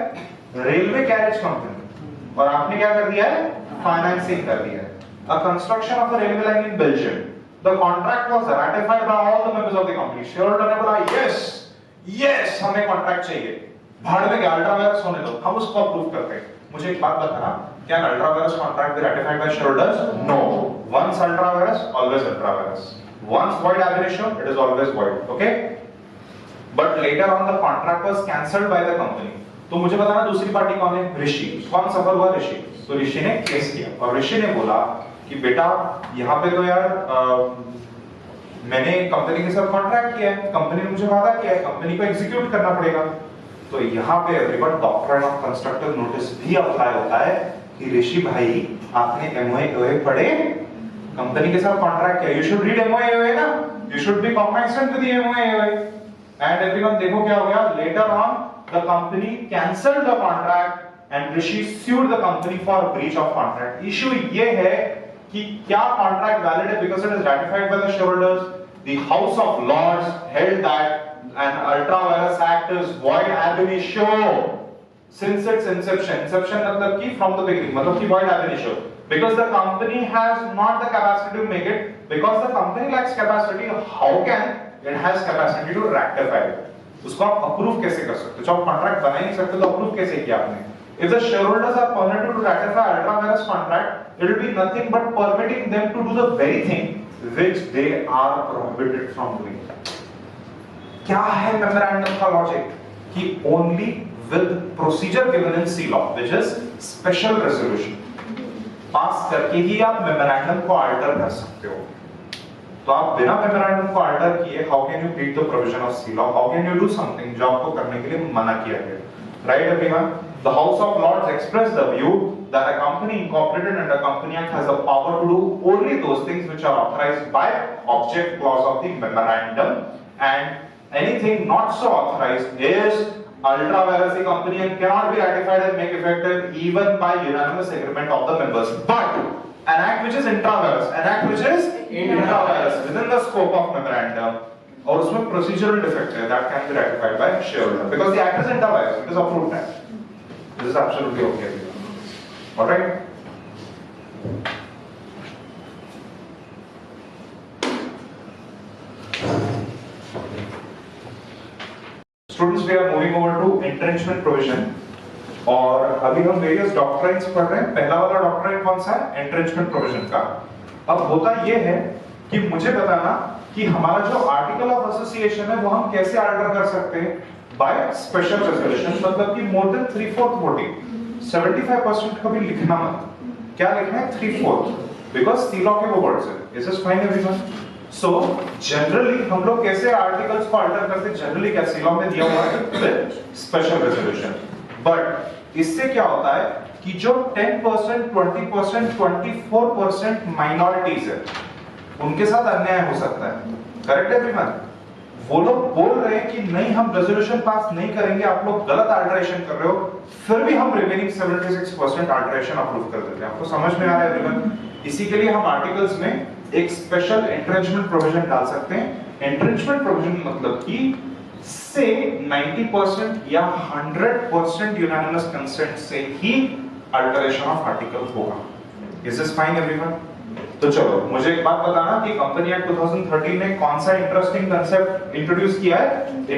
रेलवे कैरेज कंपनी, और आपने क्या कर दिया है? फाइनेंसिंग कर दिया है. A construction of the railway line in Belgium. The contract was ratified by all the members of the company. Share holder ने बोला यस हमें कॉन्ट्रैक्ट चाहिए, भाड़ में अल्ट्रा वायरस होने दो, हम उसको अप्रूव करते हैं. मुझे एक बात बताना, क्या ultra vires contract be ratified by share holders? No. Once ultra vires always ultra vires. Once void ab initio, it is always void. Okay? But later on the contract was cancelled by the company. तो मुझे बताना दूसरी party कौन है? ऋषि. कौन सफल हुआ? ऋषि. तो ऋषि ने केस किया और ऋषि ने बोला कि बेटा यहाँ पे तो यार मैंने कंपनी के साथ कॉन्ट्रैक्ट किया है, कंपनी ने मुझे वादा किया है, कंपनी को एग्जीक्यूट करना पड़ेगा. तो यहाँ पे everyone doctrine of constructive notice भी अप्लाई होता है कि ऋषि भाई आपने एमओए पढ़े, कंपनी के साथ कॉन्ट्रैक्ट किया, यू शुड रीड एमओए ना, you should be cognizant with the MOA. And everyone देखो क्या हो गया, later on the company cancelled the contract and Rishi sued the company for breach of contract। Issue ये है कि क्या कॉन्ट्रैक्ट वैलिड है because it is ratified by the shareholders. The House of Lords held that an ultra virus act is void ab initio since its inception। inception मतलब कि from the beginning, मतलब कि void ab initio because the company has not the capacity to make it, because the company lacks capacity, how can it has capacity to rectify it? उसको आप approve कैसे कर सकते हो? जब कॉन्ट्रैक्ट बना ही नहीं सकते तो अप्रूव कैसे किया आपने? If the shareholders are permitted to ratify ultra virus contract, it will be nothing but permitting them to do the very thing which they are prohibited from doing। क्या है मेमोरेंडम का लॉजिक कि only with procedure given in C law which is special resolution pass करके ही आप memorandum को alter कर सकते हो। तो आप बिना मेमोरेंडम को अल्टर किए how can you breach the provision of C law, how can you do something जो आपको करने के लिए मना किया गया? Right everyone, the House of Lords expressed the view that a company incorporated under Company Act has the power to do only those things which are authorized by object clause of the memorandum, and anything not so authorized is ultra vires the Company Act cannot be ratified and make effective even by unanimous agreement of the members। But an act which is intra vires, an act which is intra vires within the scope of memorandum और उसमें procedural defect है that can be ratified by shareholder because the act is intra vires, it is approved act। This is absolutely okay। All right? Students, we are moving over to entrenchment provision और अभी हम various doctrines पढ़ रहे हैं। पहला वाला doctrine कौन सा है? एंट्रेंचमेंट प्रोविजन का। अब होता यह है कि मुझे बताना कि हमारा जो आर्टिकल ऑफ एसोसिएशन है वो हम कैसे अल्टर कर सकते हैं? बाय स्पेशल रेजोल्यूशन, मतलब कि मोर देन 3/4 वोटिंग। 75% कभी लिखना मत, क्या लिखना है? 3/4 बिकॉज़ सी लॉ के वो वर्ड्स है। Is this fine everyone? So generally हम लोग कैसे आर्टिकल्स को अल्टर करते हैं? जनरली क्या सी लॉ में दिया हुआ है विद स्पेशल रेजोल्यूशन। बट इससे क्या होता है कि जो 10%, 20%, 24% माइनॉरिटीज है उनके साथ अन्याय हो सकता है। Correct everyone? वो लोग बोल रहे हैं कि नहीं हम रेजोल्यूशन पास नहीं करेंगे, आप लोग गलत अल्टरेशन कर रहे हो, फिर भी हम रिमेनिंग 76% अल्टरेशन अप्रूव कर देते हैं। आपको समझ में आ रहा है एवरीवन? इसी के लिए हम आर्टिकल्स में एक स्पेशल एंट्रेंचमेंट प्रोविजन डाल सकते हैं। एंट्रेंचमेंट प्रोविजन मतलब कि से 90% या 100% यूनानिमस कंसेंट से ही अल्टरेशन ऑफ आर्टिकल होगा। Is this fine everyone? तो चलो मुझे एक बात बताना कि कंपनी एक्ट 2013 ने कौन सा इंटरेस्टिंग कंसेप्ट इंट्रोड्यूस किया है?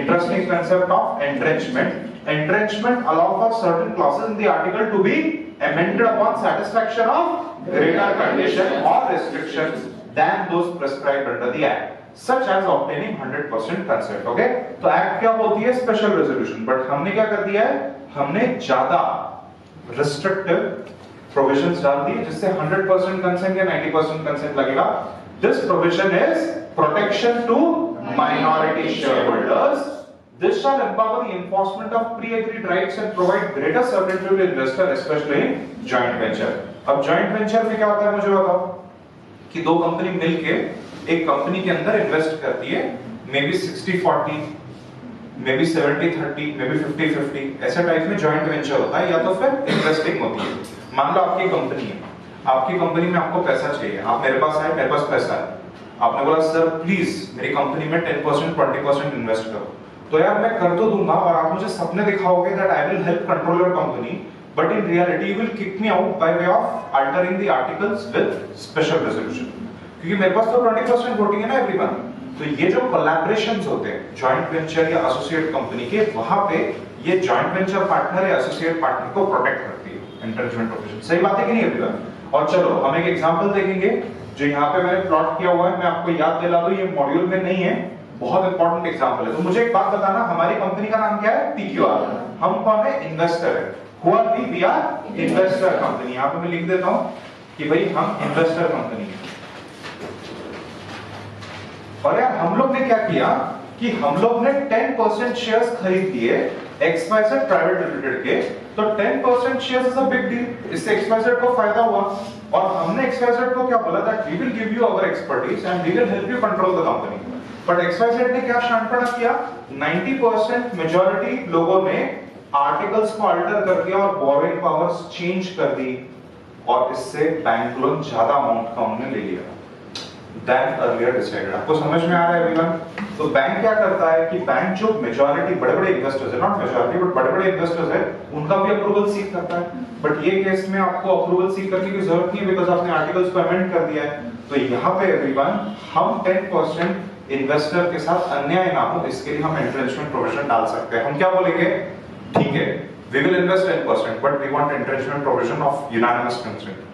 Interesting concept of entrenchment. Entrenchment allow for certain clauses in the article to be amended upon satisfaction of greater condition or restrictions than those prescribed under the act, such as obtaining 100% consent। Okay, तो act क्या होती है? Special resolution. But हमने क्या कर दिया है? हमने ज्यादा रिस्ट्रिक्टिव प्रोविजंस डाल दिए जिससे 100% कंसेंट या 90% कंसेंट लगेगा। This provision is protection to minority shareholders. This shall empower the enforcement of pre-agreed rights and provide greater certainty to investor, especially in joint venture। अब joint venture में क्या होता है मुझे बताओ कि दो कंपनी मिलके एक कंपनी के अंदर इन्वेस्ट करती है, may be 60-40, may be 70-30, may be 50-50, ऐसे टाइप में जॉइंट वेंचर होता है या तो फिर इन्वेस्टिंग होती है। मान लो आपकी कंपनी है, आपकी कंपनी में आपको पैसा चाहिए, आप मेरे पास आए, मेरे पास पैसा है, आपने बोला सर प्लीज मेरी कंपनी में 10%, 20% इन्वेस्ट करो। तो यार मैं कर तो दूंगा और आप मुझे सपने दिखाओगे that I will help control your company, but in reality you will kick me out by way of altering the articles with special resolution, क्योंकि मेरे पास तो 20% वोटिंग है ना एवरीवन। तो ये जो कोलैबोरेशंस होते हैं जॉइंट वेंचर या एसोसिएट कंपनी के, वहां पे ये जॉइंट वेंचर पार्टनर या एसोसिएट पार्टनर को प्रोटेक्ट करती है एंट्रेंचमेंट प्रोविजन। सही बात है कि नहीं एवरीवन? और चलो हम एक एग्जांपल देखेंगे जो यहाँ पे मैंने प्लॉट किया हुआ है, मैं आपको याद दिला दूं, ये मॉड्यूल में नहीं है, बहुत इंपॉर्टेंट एग्जांपल है। तो मुझे एक बात बताना, हमारी कंपनी का नाम क्या है? पीक्यूआर। हम कौन है? इन्वेस्टर है। Who are we? We are investor company. यहाँ पे मैं लिख देता हूँ कि भाई हम इन्वेस्टर कंपनी है। और यार हम लोग ने क्या किया कि हम लोग ने 10% शेयर्स खरीद दिए XYZ प्राइवेट लिमिटेड के, तो 10% shares is a big deal, इससे XYZ को फायदा हुआ। और हमने XYZ को क्या बोला था, we will give you our expertise and we will help you control the company. But XYZ ने क्या शानपना किया, 90% मेजॉरिटी लोगों ने आर्टिकल्स को अल्टर कर दिया और बोरोइंग पावर्स चेंज कर दी, और इससे बैंक लोन ज्यादा अमाउंट का उन्होंने ले लिया देन अर्लियर डिसाइडेड। आपको समझ में आ रहा है एवरीवन? तो बैंक क्या करता है कि बैंक जो मेजॉरिटी बड़े-बड़े इन्वेस्टर्स है, नॉट मेजॉरिटी बट बड़े-बड़े इन्वेस्टर्स है, उनका भी अप्रूवल सीख करता है। बट ये केस में आपको अप्रूवल सीख करने की जरूरत नहीं है, बिकॉज़ आपने आर्टिकल्स को अमेंड कर दिया है। तो यहाँ पे एवरीवन हम 10% इन्वेस्टर के साथ अन्याय ना हो, इसके लिए हम एंट्रेंचमेंट प्रोविजन डाल सकते हैं। हम क्या बोलेंगे, ठीक है, we will invest 10% but we want entrenchment provision of unanimous consent,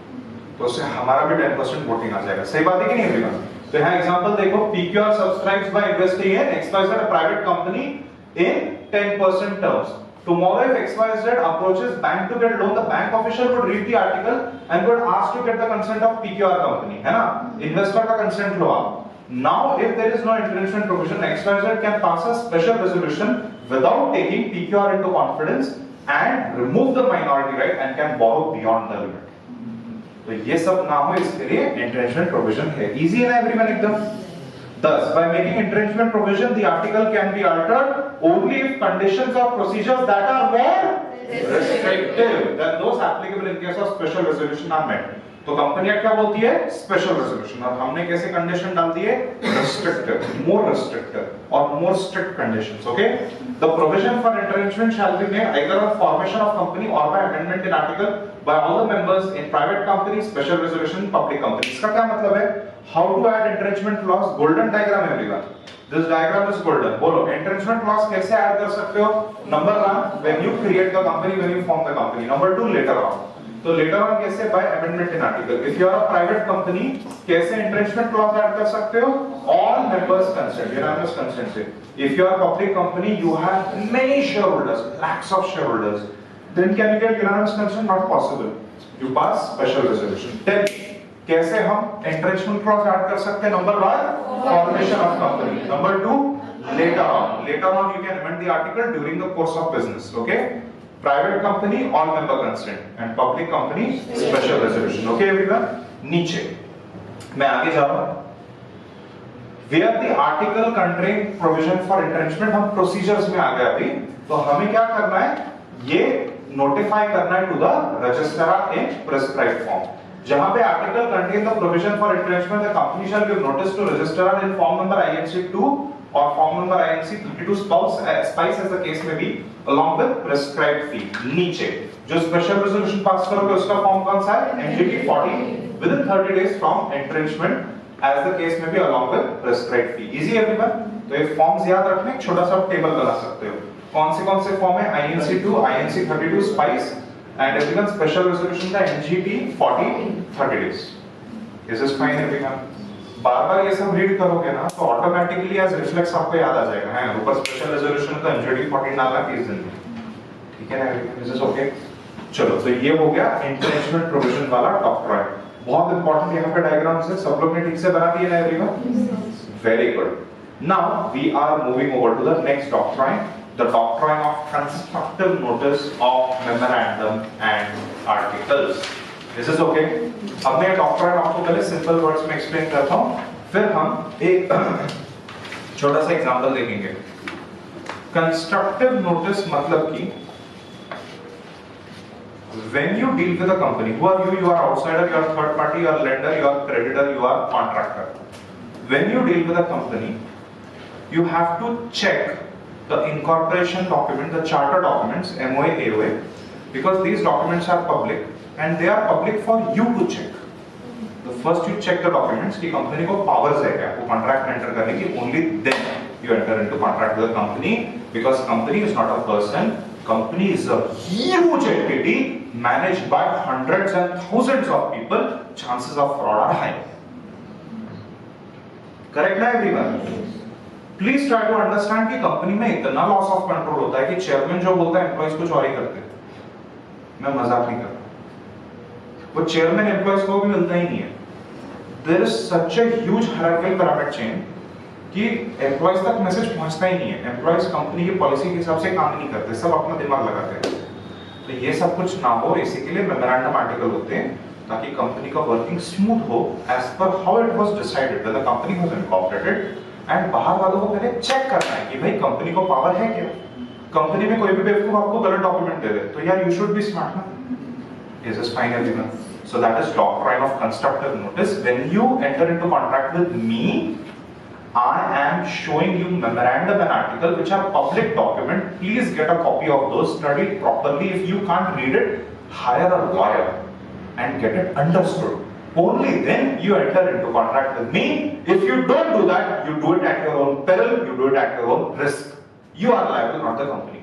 तो उससे हमारा भी 10% वोटिंग आ जाएगा। सही बात है कि नहीं एवरीवन? तो यहाँ एग्जांपल देखो, PQR subscribes by investing in XYZ, a private company, in 10% terms. Tomorrow if XYZ approaches bank to get loan, the bank official would read the article and would ask to get the consent of PQR company, है ना? Investor का consent लो आप। Now if there is no entrenchment provision, XYZ can pass a special resolution without taking PQR into confidence and remove the minority right and can borrow beyond the limit. तो ये सब ना हो, इसके लिए entrenchment provision है। Easy है ना everyone एकदम? Thus, by making entrenchment provision, the article can be altered only if conditions or procedures that are more restrictive than those applicable in case of special resolution are met. तो company act क्या बोलती है, special resolution, और हमने कैसे condition डाल दिए, restrictive, more restrictive और more strict conditions. Okay, the provision for entrenchment shall be made either on formation of company और by amendment in article by all the members in private company, special resolution, public company. इसका क्या मतलब है, how to add entrenchment clause, golden diagram everyone, this diagram is golden. बोलो entrenchment clause कैसे add कर सकते हो? Number 1 when you create the company, when you form the company. Number 2 later on, तो लेटर ऑन कैसे, by amendment in article. If you are a private company, कैसे entrenchment clause add कर सकते हो, all members consent, unanimous consent से। If you are public company, you have many shareholders, lakhs of shareholders, then can you get unanimous consent? Not possible, you pass special resolution। then कैसे हम entrenchment clause add कर सकते हैं? Number 1 formation of company, number 2 later on you can amend the article during the course of business। okay, private company all member consent and public company special resolution. Okay everyone, नीचे मैं आगे जा रहा हूं, where the article contain provision for entrenchment, हम procedures में आ गए अभी। तो हमें क्या करना है, ये नोटिफाई करना है to the registrar in prescribed form. जहां पे article contain the provision for entrenchment, the company shall give notice to registrar in form number INC 2 or form number INC 32 spice as the case may be, along with prescribed fee। नीचे जो special resolution पास करोगे उसका form कौन सा है, NGT 40 within 30 days from entrenchment as the case may be, along with prescribed fee। easy everyone? तो ये forms याद रखने, एक छोटा सा टेबल बना सकते हो, कौन से फॉर्म है, INC 2 INC 32 spice and everyone special resolution का NGT 40 30 days। Is this fine everyone? बार-बार ये सब रीड करोगे ना तो ऑटोमेटिकली एज रिफ्लेक्स आपको याद आ जाएगा, है ऊपर स्पेशल रेजोल्यूशन का NGT 40 डालना 30 दिन में, ठीक है ना? Is this okay? चलो, तो ये हो गया एंट्रेंचमेंट प्रोविजन वाला डॉक्ट्राइन। बहुत इंपॉर्टेंट यहाँ पे डायग्राम्स है, सब लोग ने ठीक से बना दिए ना everyone? Very good. Now we are moving over to the next doctrine, the doctrine of constructive notice of memorandum and articles. This is okay? अब मैं डॉक्ट्राइन आपको पहले सिंपल वर्ड्स में एक्सप्लेन करता हूँ, फिर हम एक छोटा सा एग्जांपल देखेंगे। कंस्ट्रक्टिव नोटिस मतलब कि when you deal with a company, who are you? You are outsider, you are third party, you are lender, you are creditor, you are contractor. When you deal with a company, you have to check the incorporation document, the charter documents, MOA, AOA, because these documents are public and they are public for you to check. The first you check the documents कि company को powers है क्या वो contract में enter करने की, only then you enter into contract with the company, because company is not a person, company is a huge entity managed by hundreds and thousands of people, chances of fraud are high. Correct ना everyone? Please try to understand कि company में इतना loss of control होता है कि chairman जो बोलता है एम्प्लॉइज कुछ और ही करते हैं। मैं मजाक नहीं कर रहा, वो चेयरमैन एम्प्लॉइज को भी मिलता ही नहीं है। There is such a huge hierarchical pyramid chain कि एम्प्लॉयज तक मैसेज पहुंचता ही नहीं है, एम्प्लॉयज कंपनी की पॉलिसी के हिसाब से काम नहीं करते, सब अपना दिमाग लगाते हैं। तो ये सब कुछ ना हो, इसी के लिए मेमोरेंडम आर्टिकल होते हैं, ताकि कंपनी का वर्किंग स्मूथ हो as per how it was decided when the company was incorporated. And बाहर वालों को पहले चेक करना है कि भाई कंपनी को पावर है क्या। कंपनी में कोई भी बेवकूफ आपको गलत डॉक्यूमेंट दे दे तो यार यू शुड बी स्मार्ट ना। Is this fine everyone? So that is doctrine of constructive notice. When you enter into contract with me, I am showing you memorandum and article which are public document. Please get a copy of those, study it properly. If you can't read it, hire a lawyer and get it understood. Only then you enter into contract with me. If you don't do that, you do it at your own peril, you do it at your own risk. You are liable, not the company.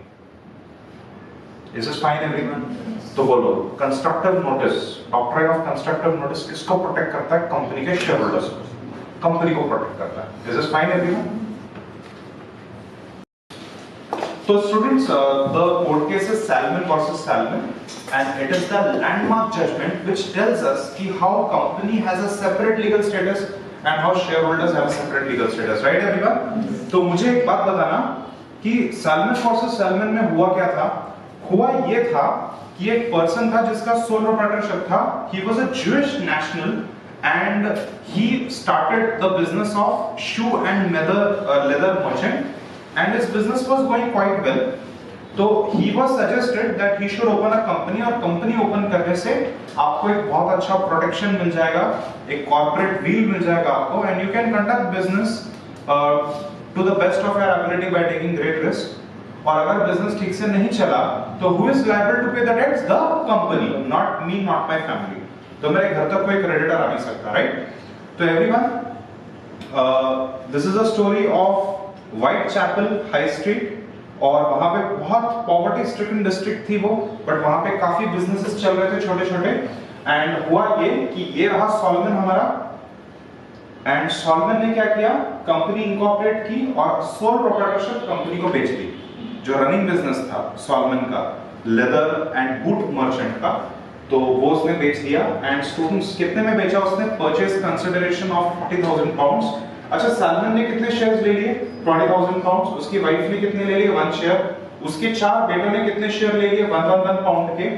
Is this fine everyone? तो बोलो, constructive notice, doctrine of constructive notice किसको protect करता है? Company के share holders को, company को protect करता है। Is this fine everyone? So students, the court case is Salmon versus Salmon, and it is the landmark judgment which tells us कि how company has a separate legal status and how shareholders have a separate legal status, right everyone? तो मुझे एक बात बताना कि Salmon versus Salmon में हुआ क्या था? हुआ ये था कि एक पर्सन था जिसका सोल प्रोप्राइटरशिप था। He was a Jewish national and he started the business of shoe and leather merchant, and his business was going quite well. तो he was suggested that he should open a company, और company open करने से आपको एक बहुत अच्छा protection मिल जाएगा, एक कॉर्पोरेट व्हील मिल जाएगा आपको, and you can conduct business to the best of your ability by taking great risk. और अगर बिजनेस ठीक से नहीं चला तो who is liable to pay the debts? The company, not me, not my family. तो मेरे घर तक कोई क्रेडिटर आ नहीं सकता, राइट? तो everyone, this is a story of Whitechapel High Street, और वहां पे बहुत पॉवर्टी स्ट्रिकन डिस्ट्रिक्ट थी वो, बट वहां पे काफी बिजनेसेस चल रहे थे छोटे छोटे। एंड हुआ ये कि ये रहा सॉल्मन हमारा, एंड सॉल्मन ने क्या किया, कंपनी इनकॉर्पोरेट की और सोल प्रोप्राइटरशिप कंपनी को बेच दी। जो रनिंग बिजनेस था सॉल्मन का, लेदर एंड बूट मर्चेंट का, तो वो उसने बेच दिया। एंड स्टूडेंट्स, कितने में बेचा उसने? Purchase consideration of 40,000 pounds. अच्छा, सॉल्मन ने कितने शेयर्स ले लिए? 20,000 पाउंड्स। उसकी वाइफ ने कितने ले लिए? 1 शेयर। उसके 4 बेटों ने कितने शेयर ले लिए? 1 पाउंड के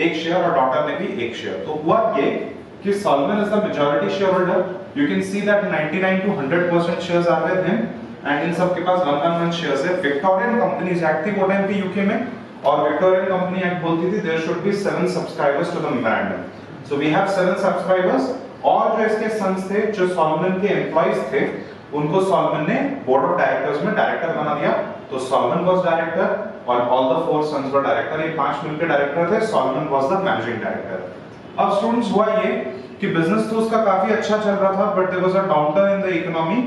1 शेयर, और डॉटर ने भी 1 शेयर। तो हुआ ये कि Salomon is the majority share holder. You can see that 99 to 100% shares are with him, and in सब के पास 1 शेयर्स है। विक्टोरियन कंपनीज एक्ट थी वो टाइम पे यूके में, और विक्टोरियन कंपनी एक्ट बोलती थी there should be 7 subscribers to the memorandum. So we have 7 subscribers, और जो इसके सन्स थे, जो सॉल्मन के एम्प्लॉइज थे, उनको सॉल्मन ने बोर्ड ऑफ डायरेक्टर्स में डायरेक्टर बना दिया। तो सॉल्मन वाज डायरेक्टर और all the 4 sons were director. ये 5 मिलकर डायरेक्टर थे, Salomon was the managing director. अब स्टूडेंट्स, हुआ ये कि बिजनेस तो उसका काफी अच्छा चल रहा था, but there was a downturn in the economy,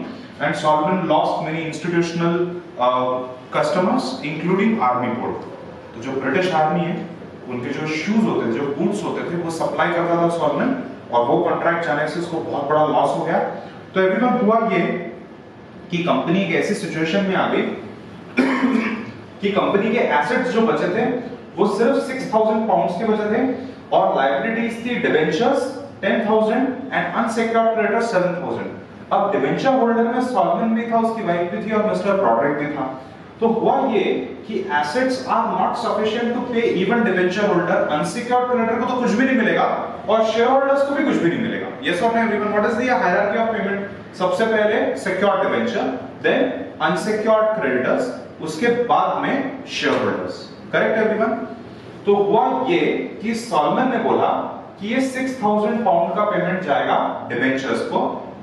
and Solomon lost many institutional customers including army board। तो जो ब्रिटिश आर्मी है, उनके जो शूज होते थे, जो बूट्स होते थे, वो सप्लाई करता था सॉल्मन, और वो कॉन्ट्रैक्ट जाने से उसको बहुत बड़ा लॉस हो गया। तो एवरीवन, हुआ ये कि कंपनी एक ऐसी सिचुएशन में आ गई कि कंपनी के एसेट्स जो बचे थे वो सिर्फ 6,000 पाउंड्स के बचे थे, और लायबिलिटीज थी डिबेंचर्स 10,000 एंड अनसेक्योर्ड क्रेडिटर्स 7,000। अब डिबेंचर होल्डर में सॉल्मन भी था, उसकी वाइफ भी थी, और मिस्टर ब्रॉडरिक भी था। तो हुआ ये कि assets are not sufficient to pay even debenture holder. Unsecured creditor को तो कुछ भी नहीं मिलेगा, और शेयर होल्डर्स को भी कुछ भी नहीं मिलेगा। यस और no everyone? What is the hierarchy of payment? सबसे पहले secured debenture, then unsecured creditors, उसके बाद में शेयर होल्डर्स। Correct everyone? तो हुआ ये कि सॉल्मन ने बोला कि ये 6,000 पाउंड का पेमेंट जाएगा डिबेंचर्स को,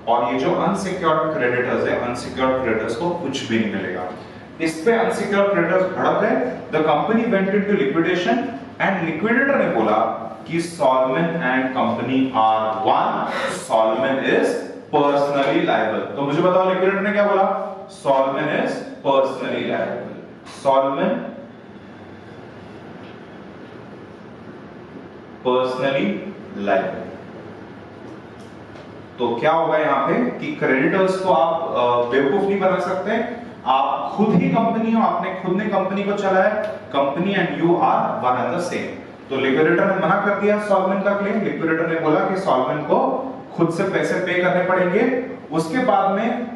और ये जो अनसिक्योर्ड क्रेडिटर्स है, अनसिक्योर्ड क्रेडिटर्स को कुछ भी नहीं मिलेगा। इस पे अनसिक्योर्ड क्रेडिटर्स भड़क गए। The company went into liquidation, and liquidator ने बोला कि Salomon and company are one, Salomon is personally liable. तो मुझे बताओ लिक्विडेटर ने क्या बोला? Salomon is personally liable. Salomon personally liable. तो क्या होगा यहाँ पे कि क्रेडिटर्स को आप बेवकूफ नहीं बना सकते। आप खुद ही कंपनी हो, आपने खुद ने कंपनी को चलाया, company and you are one and the same. तो लिक्विडेटर ने मना कर दिया सॉल्मन का क्लेम। लिक्विडेटर ने बोला कि सॉल्मन को खुद से पैसे पे करने पड़ेंगे। उसके बाद में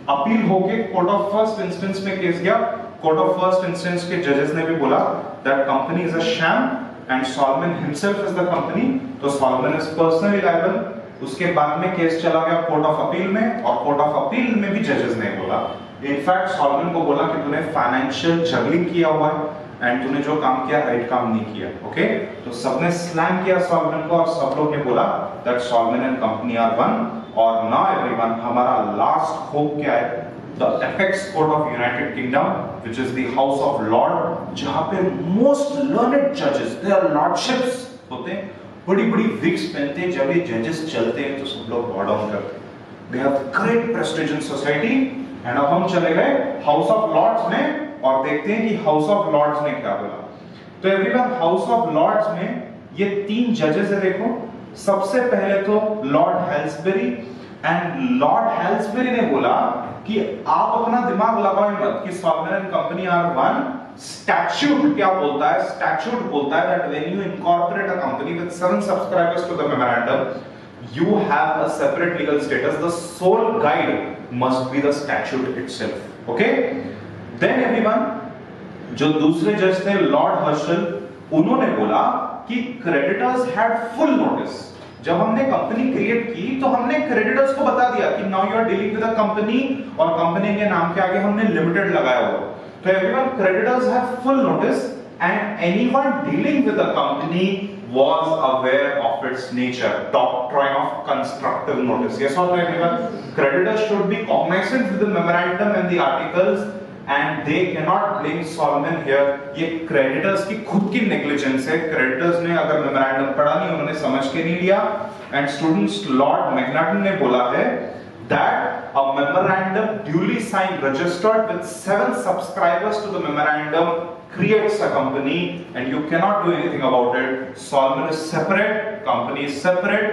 अपील होके कोर्ट ऑफ फर्स्ट इंस्टेंस में केस गया, कोर्ट ऑफ फर्स्ट इंस्टेंस के जजेस ने भी बोला that company is a sham and Solomon himself is the company, तो सॉलमन इज पर्सनली लायबल। उसके बाद में केस चला गया कोर्ट ऑफ अपील में, और कोर्ट ऑफ अपील में भी जजेस ने बोला, इनफैक्ट सॉलमन को बोला कि तूने फाइनेंशियल जगलिंग किया हुआ है एंड तूने जो काम किया राइट काम नहीं किया। ओके, तो सबने स्लैम किया सॉलमन को, और सब लोग ने बोला that Salomon and company are one. और नाउ एवरीवन, हमारा लास्ट होप क्या है? The apex court of United Kingdom which is the House of Lord, जहां पे मोस्ट लर्नेड जजेस, देयर लॉर्डशिप्स होते हैं, बड़ी-बड़ी विग्स पहनते हैं, जब ये जजेस चलते हैं तो सब लोग बॉw डाउन करते हैं। They have great Prestige in society. And अब हम चले गए हाउस ऑफ लॉर्ड्स में और देखते हैं कि हाउस ऑफ लॉर्ड्स ने क्या बोला। तो एवरीवन, हाउस ऑफ लॉर्ड्स में ये 3 जजेस है। देखो, सबसे पहले तो Lord Halsbury, and Lord Halsbury ने बोला कि आप अपना दिमाग लगाओ मत कि Salomon and company are one. Statute क्या बोलता है? स्टैट्यूट बोलता है that when you incorporate a company with 7 subscribers to the memorandum, you have a separate legal status. The sole guide must be the statute itself. Okay? Then everyone, जो दूसरे जज थे Lord Herschelle, उन्होंने बोला कि creditors had full notice. जब हमने company create की तो हमने क्रेडिटर्स को बता दिया कि now you are dealing with a company, और कंपनी के नाम के आगे हमने लिमिटेड लगाया हुआ। तो everyone, creditors have full notice and anyone dealing with a company was aware of its nature. Doctrine of constructive notice. Yes or no everyone? Creditors should be cognizant with the memorandum and the articles, and they cannot blame Solomon here. ये creditors की खुद की negligence है। Creditors ने अगर memorandum पढ़ा नहीं, उन्होंने समझ के नहीं लिया। And students, Lord Macnaghten ने बोला है that a memorandum duly signed, registered with 7 subscribers to the memorandum creates a company and you cannot do anything about it. Solomon is separate, company is separate.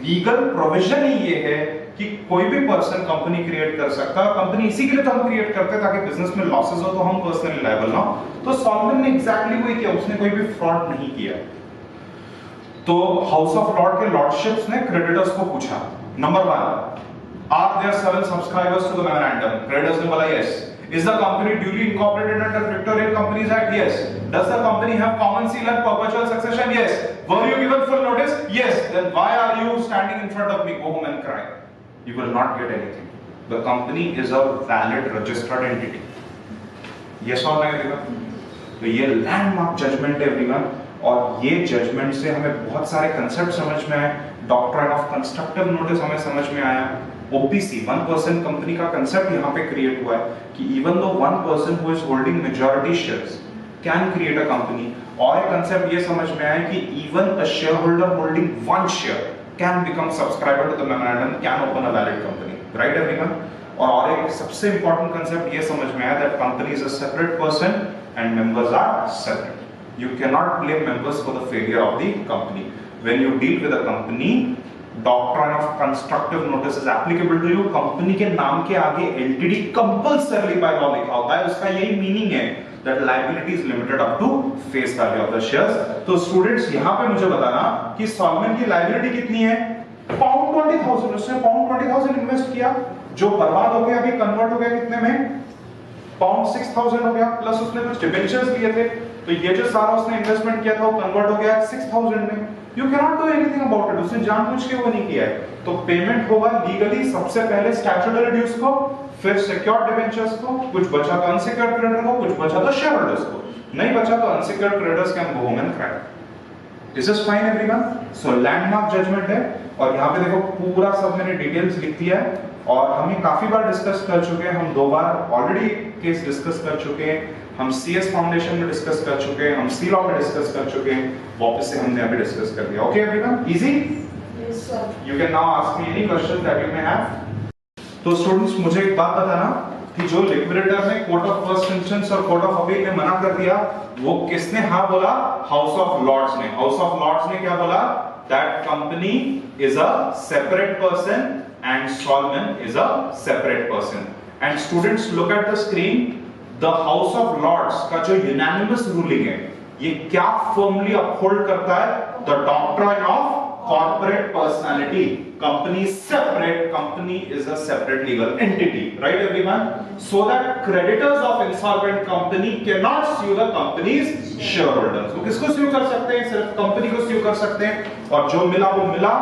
Legal provision ही ये है कि कोई भी person company create कर सकता है। Company इसी के लिए तो हम क्रिएट करते हैं ताकि बिजनेस में लॉसेस हो तो हम पर्सनली लायबल ना हो। तो सॉलमन ने एग्जैक्टली वही किया, उसने कोई भी फ्रॉड नहीं किया। तो हाउस ऑफ लॉर्ड के लॉर्डशिप्स ने क्रेडिटर्स को पूछा, number 1, are there 7 subscribers to the memorandum? Creditors ने बोला yes. Is the company duly incorporated under Victorian Companies Act? Yes. Does the company have common seal and perpetual succession? Yes. Were you given full notice? Yes. Then why are you standing in front of me? Go home and cry. You will not get anything. The company is a valid registered entity. Yes or no everyone? तो ये landmark judgment है everyone, और ये judgement से हमें बहुत सारे concept समझ में आए। डॉक्ट्राइन ऑफ कंस्ट्रक्टिव नोटिस हमें समझ में आया। OPC 1% कंपनी का कंसेप्ट यहाँ पे क्रिएट हुआ है कि even though 1% who is holding majority shares can create a company, और एक कंसेप्ट ये समझ में आया कि even a share holder holding 1 share can become subscriber to the memorandum, can open a valid company, right everyone. और एक सबसे इंपॉर्टेंट कंसेप्ट ये समझ में आया that company is a separate person and members are separate. You can not blame members for the failure of the company. When you deal with a company, doctrine of constructive notice is applicable to you. Company के नाम के आगे LTD compulsorily by law लिखा होता है, उसका यही meaning है that liability is limited up to face value of the shares. तो स्टूडेंट्स, यहां पे मुझे बताना कि सॉलमन की लायबिलिटी कितनी है? पाउंड 20,000, उसने पाउंड 20,000 इन्वेस्ट किया, जो बर्बाद हो गया, अभी कन्वर्ट हो गया कितने में? पाउंड 6,000 हो गया, प्लस उसने कुछ डिबेंचर्स लिए थे, तो ये जो सारा उसने इन्वेस्टमेंट किया था वो कन्वर्ट हो गया 6,000 में। You can not do anything about it, उसने जानबूझ के वो नहीं किया है। तो पेमेंट होगा लीगली सबसे पहले स्टैट्यूटरी ड्यूज को, फिर सिक्योर्ड डिबेंचर्स को, कुछ बचा तो अनसिक्योर्ड क्रेडिटर को, कुछ बचा तो शेयर होल्डर्स को, नहीं बचा तो unsecured creditors can go home and cry. This is fine everyone. So landmark judgment है, और यहाँ पे देखो पूरा सब मैंने डिटेल्स लिख दिया है, और हम ये काफी बार डिस्कस कर चुके हैं, हम 2 बार ऑलरेडी केस डिस्कस कर चुके हैं, हम CS फाउंडेशन में डिस्कस कर चुके हैं, हम C लॉ में डिस्कस कर चुके हैं, वापस से हमने अभी डिस्कस कर दिया। Okay everyone, easy? Yes sir. You can now ask me any question that you may have. तो स्टूडेंट्स, मुझे एक बात बताना कि जो लिक्विडेटर ने कोर्ट ऑफ फर्स्ट इंस्टेंस और कोर्ट ऑफ अपील ने मना कर दिया, वो किसने हाँ बोला? हाउस ऑफ लॉर्ड्स ने। हाउस ऑफ लॉर्ड्स ने क्या बोला? That company is a separate person and Solomon is a separate person. And students, look at the screen. The House of Lords का जो unanimous ruling है, ये क्या firmly uphold करता है? The doctrine of corporate personality. Company separate, company is a separate legal entity, right everyone? So that creditors of insolvent company cannot sue the company's shareholders. वो किसको sue कर सकते हैं? सिर्फ कंपनी को sue कर सकते हैं, और जो मिला वो मिला,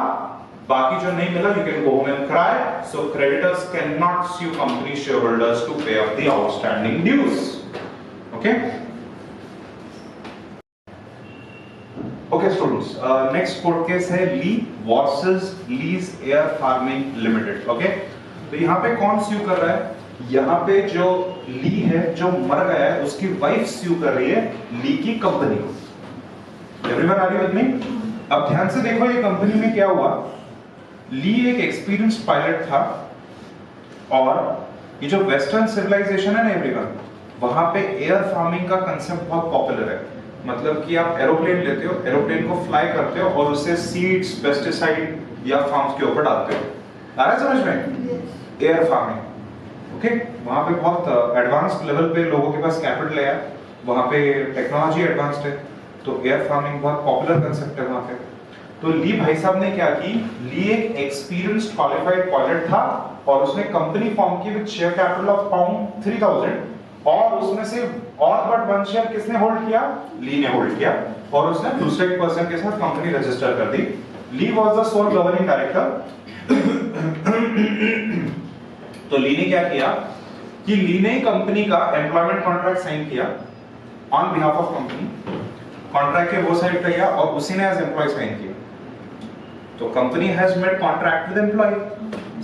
बाकी जो नहीं मिला you can go home and cry. So creditors cannot sue company shareholders to pay off the outstanding dues. Okay? Okay students, next court case है Lee versus Lee's air farming limited. Okay, तो यहाँ पे कौन स्यू कर रहा है? यहाँ पे जो ली है, जो मर गया है, उसकी वाइफ स्यू कर रही है ली की कंपनी को. Everyone are you with me? अब ध्यान से देखो ये कंपनी में क्या हुआ. ली एक एक्सपीरियंस्ड पायलट था, और ये जो वेस्टर्न सिविलाइजेशन है ना एवरीवन, वहां पे एयर फार्मिंग का कंसेप्ट बहुत पॉपुलर है. मतलब कि आप एरोप्लेन लेते हो, एरोप्लेन को फ्लाई करते हो और उससे सीड्स, पेस्टिसाइड या फार्म्स के ऊपर डालते हो. आ रहा है समझ में? Air farming. ओके, वहां पे बहुत एडवांस्ड लेवल पे लोगों के पास कैपिटल है, वहां पे टेक्नोलॉजी एडवांस्ड है, तो एयर फार्मिंग बहुत पॉपुलर कंसेप्ट है वहां पे. तो ली भाई साहब ने क्या की, ली एक एक्सपीरियंस्ड क्वालिफाइड पायलट था, और उसने कंपनी फॉर्म की with share capital of pound 3000, और उसमें से और बट वन शेयर किसने होल्ड किया? ली ने होल्ड किया, और उसने दूसरे पर्सन के साथ कंपनी रजिस्टर कर दी. Lee was the sole governing director. तो ली ने क्या किया कि ली ने कंपनी का एम्प्लॉयमेंट कॉन्ट्रैक्ट साइन किया on behalf of company. Contract के वो साइड पे गया और उसी ने एज एम्प्लॉय साइन किया. तो company has made contract with employee.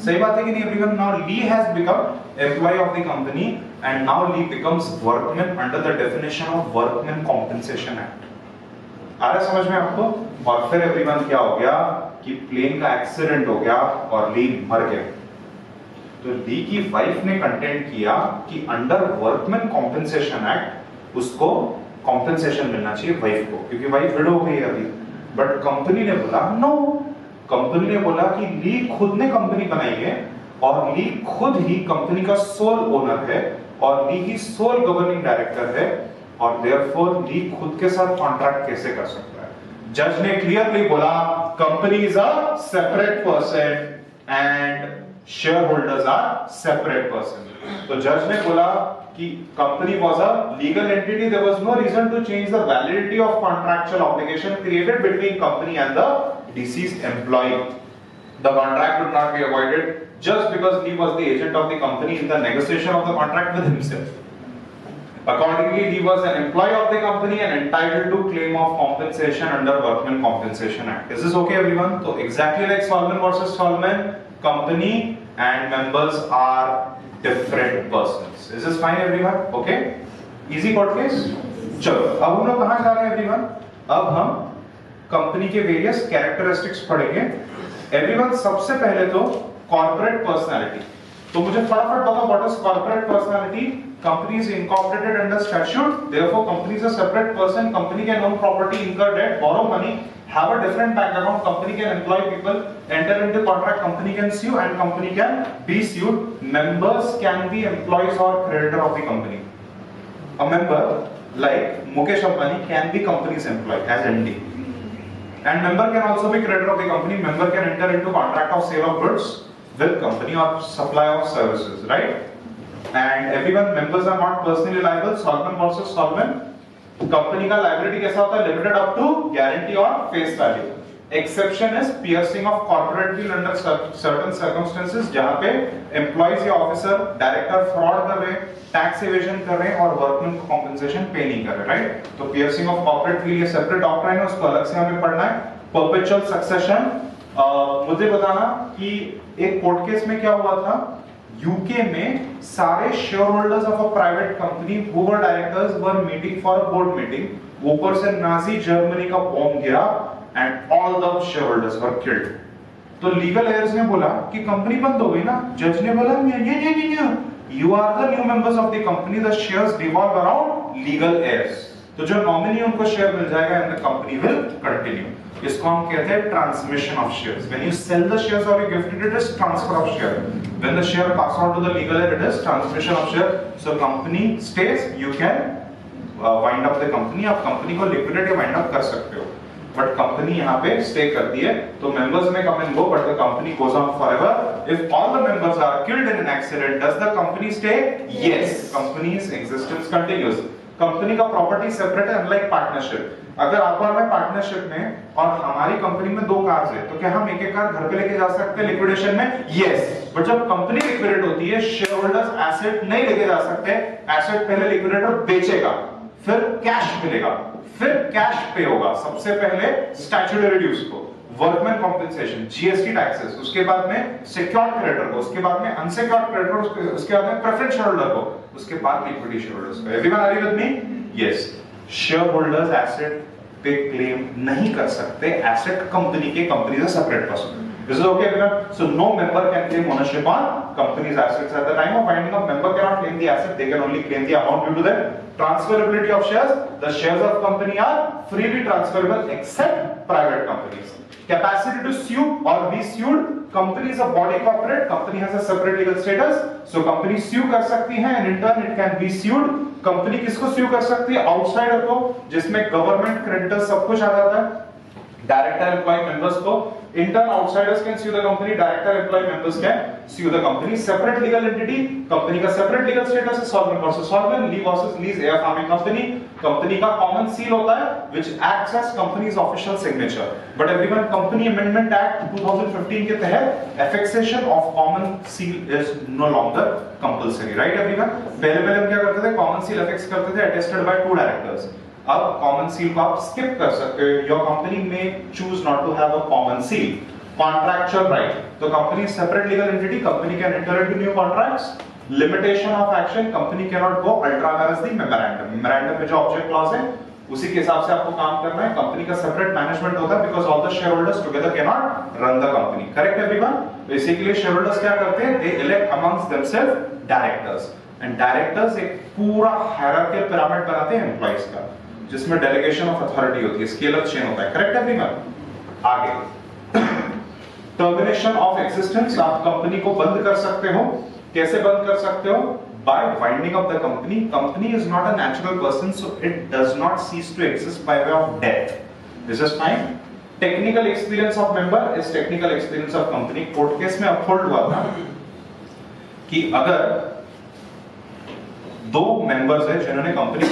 सही बात है कि नहीं everyone? Now Lee has become employee of the company, and now Lee becomes workman under the definition of Workmen Compensation Act. आ रहा समझ में आपको? और फिर एवरीवन क्या हो गया कि प्लेन का एक्सीडेंट हो गया और ली मर गया. तो ली की वाइफ ने कंटेंट किया कि अंडर वर्कमैन कॉम्पेंसेशन एक्ट उसको कॉम्पेंसेशन मिलना चाहिए वाइफ को, क्योंकि वाइफ विडो हो गई है अभी. बट कंपनी ने बोला नो. कंपनी ने बोला कि ली खुद ने कंपनी बनाई है, और ली खुद ही कंपनी का सोल ओनर है, और ली ही सोल गवर्निंग डायरेक्टर है, और देयरफॉर ली खुद के साथ कॉन्ट्रैक्ट कैसे कर सकता है? जज ने क्लियरली बोला company is a separate person and share holders are separate person. तो जज ने बोला कि company was a legal entity, there was no reason to change the validity of contractual obligation created between company and the deceased employee. The contract would not be avoided just because Lee was the agent of the company in the negotiation of the contract with himself. Accordingly, Lee was an employee of the company and entitled to claim of compensation under Workmen Compensation Act. Is this okay, everyone? So exactly like Solomon versus Solomon, company and members are different persons. Is this fine, everyone? Okay? Easy court case? चलो, अब हम लोग कहाँ जा रहे हैं, everyone? अब हम कंपनी के वेरियस कैरेक्टरिस्टिक्स पढ़ेंगे. एवरीवन, सबसे पहले तो कॉर्पोरेट पर्सनालिटी. तो मुझे फटाफट बताओ what is corporate personality. Company is incorporated under statute, therefore company is a separate person. Company can own property, incur debt, borrow money, have a different bank account. Company can employ people, enter into contract. Company can sue and company can be sued. Members can be employees or creditor of the company. A member like Mukesh Ambani can be company's employee as MD. And member can also be creditor of the company. Member can enter into contract of sale of goods with company or supply of services, right? And everyone, members are not personally liable. Solomon versus Solomon. Company का liability कैसा होता है? Limited up to guarantee or face value. Exception is piercing of corporate bill under certain circumstances, जहाँ पे employees या officer, director fraud कर रहे हैं, टैक्स एवेजन कर रहे हैं और वर्कमैन को कॉम्पेंसेशन पे नहीं कर रहे, राइट? तो पियर्सिंग ऑफ कॉर्पोरेट विल ये सेपरेट डॉक्ट्राइन है, उसको अलग से हमें पढ़ना है. परपेचुअल सक्सेशन, मुझे बताना कि एक कोर्ट केस में क्या हुआ था. यूके में सारे share holders of a private company who were directors were meeting for a board meeting. ऊपर से नाजी जर्मनी का बॉम्ब गिरा and all the share holders were killed. तो लीगल एयर्स ने बोला कि कंपनी बंद हो गई ना. जज ने बोला नहीं, you are the new members of the company, the shares revolve around legal heirs. तो जो नॉमिनी उनको शेयर मिल जाएगा and the company will continue. इसको हम कहते हैं transmission of shares. When you sell the shares or you gift it, it is transfer of share. When the share pass on to the legal heir, it is transmission of share. So company stays, you can wind up the company. आप company को liquidate या wind up कर सकते हो. But company यहाँ पे stay करती है, तो members may come and go but the company goes on forever. If all the members are killed in an accident does the company stay? Yes, company's existence continues. Company का property separate है unlike partnership. अगर आप और मैं partnership में और हमारी company में 2 कार्स है, तो क्या हम एक एक कार घर पे लेके जा सकते हैं लिक्विडेशन में? यस। बट जब कंपनी लिक्विडेट होती है, शेयर होल्डर्स एसेट नहीं लेके जा सकते। एसेट पहले लिक्विडेटर बेचेगा, फिर कैश मिलेगा, फिर कैश पे होगा। सबसे पहले स्टैट्यूटरी ड्यूज को, वर्कमैन कॉम्पेंसेशन, जीएसटी टैक्सेस, उसके बाद में सिक्योर्ड क्रेडिटर को, उसके बाद में अनसिक्योर्ड क्रेडिटर, उसके बाद में प्रेफरेंस शेयर होल्डर को, उसके बाद इक्विटी शेयर होल्डर्स को। Everyone are you with me? Yes. Share holders asset पे क्लेम नहीं कर सकते, एसेट कंपनी के, कंपनी से separate person. This is okay, everyone? So no member can claim ownership on company's assets. At the time of winding up, member cannot claim the asset, they can only claim the amount due to them. Transferability of shares, the shares of company are freely transferable except private companies. Capacity to sue or be sued, company is a body corporate, company has a separate legal status, so company sue कर सकती है and in turn it can be sued. Company किसको sue कर सकती है? Outsider को, जिसमें government creditors सब कुछ आ जाता है, डायरेक्टर एम्प्लॉय मेंबर्स को। Intern outsiders can sue the company, director employee members can sue the company. Separate legal entity, company का separate legal status है, solvent versus solvent, Lee versus Lee's air farming company. Company का common seal होता है which acts as company's official signature. But everyone, Company Amendment Act 2015 के तहत affixation of common seal is no longer compulsory, right everyone? पहले हम क्या करते थे? Common seal affix करते थे attested by 2 directors. अब कॉमन सील को आप स्किप कर सकते हो। योर कंपनी में choose not to have a common seal. Contractual right, तो company separate legal entity, company can enter into new contracts. Limitation of action, company can not go ultra vires the memorandum. Memorandum में जो object clause है उसी के हिसाब से आपको काम करना है। कंपनी का सेपरेट मैनेजमेंट होता है because all the share holders together can not run the company. Correct everyone? Basically share holders क्या करते हैं? They elect amongst themselves directors, and directors एक पूरा हायरार्किकल पिरामिड बनाते हैं एम्प्लॉइज का, जिसमें डेलीगेशन ऑफ अथॉरिटी होती है, स्केल अप चेन होता है। Correct everyone? आगे टर्मिनेशन ऑफ एक्जिस्टेंस, आप कंपनी को बंद कर सकते हो। कैसे बंद कर सकते हो? By winding up the company. Company is not a natural person, so it does not cease to exist by way of death. This is fine. Technical experience of member is technical experience of company. Court case में uphold हुआ था कि अगर 2 members है जिन्होंने company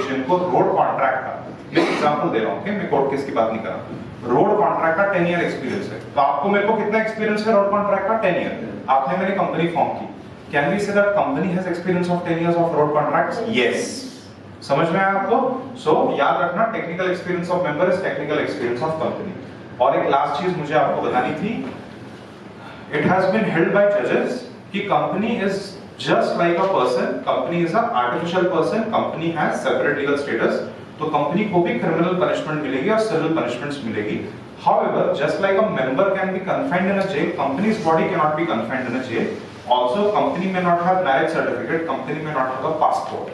जिनको road contract था, मैं एग्जांपल दे रहा हूं, मैं कोर्ट केस की बात नहीं कर रहा। रोड कॉन्ट्रैक्ट का 10 ईयर एक्सपीरियंस है, तो आपको मेरे को कितना एक्सपीरियंस है रोड कॉन्ट्रैक्ट का? 10 ईयर। आपने मेरी कंपनी फॉर्म की, can we say that company has experience of 10 years of road contracts? Yes. समझ में आया आपको? सो याद रखना, technical experience of member is technical experience of company. और एक लास्ट चीज मुझे आपको बतानी थी, it has been held by जजेस कि company is just like a person, company is an artificial person, company has separate legal status, तो कंपनी को भी क्रिमिनल पनिशमेंट मिलेगी और सिविल पनिशमेंट्स मिलेगी। However, just like a member can be confined in a jail, company's body cannot be confined in a jail. Also, company may not have marriage certificate, company may not have a passport.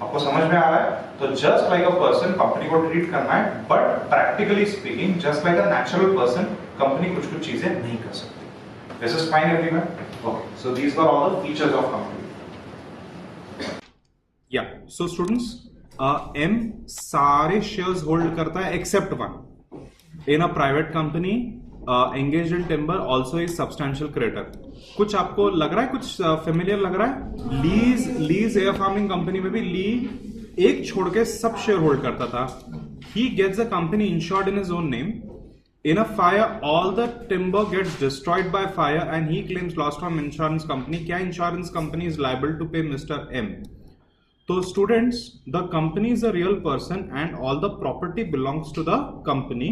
आपको समझ में आ रहा है? तो just like a person, company को treat करना है, but practically speaking, just like a natural person, company कुछ चीजें नहीं कर सकती। This is fine, everyone? Okay, so these were all the features of company. Yeah, so students, M सारे shares hold करता है except one. In a private company, engaged in timber also is substantial creditor. कुछ आपको लग रहा है, कुछ familiar लग रहा है? Lee's air farming company में भी Lee एक छोड़ के सब share hold करता था. He gets the company insured in his own name. In a fire, all the timber gets destroyed by fire and he claims loss from insurance company. क्या insurance company is liable to pay Mr. M? तो students, the company is a real person and all the property belongs to the company.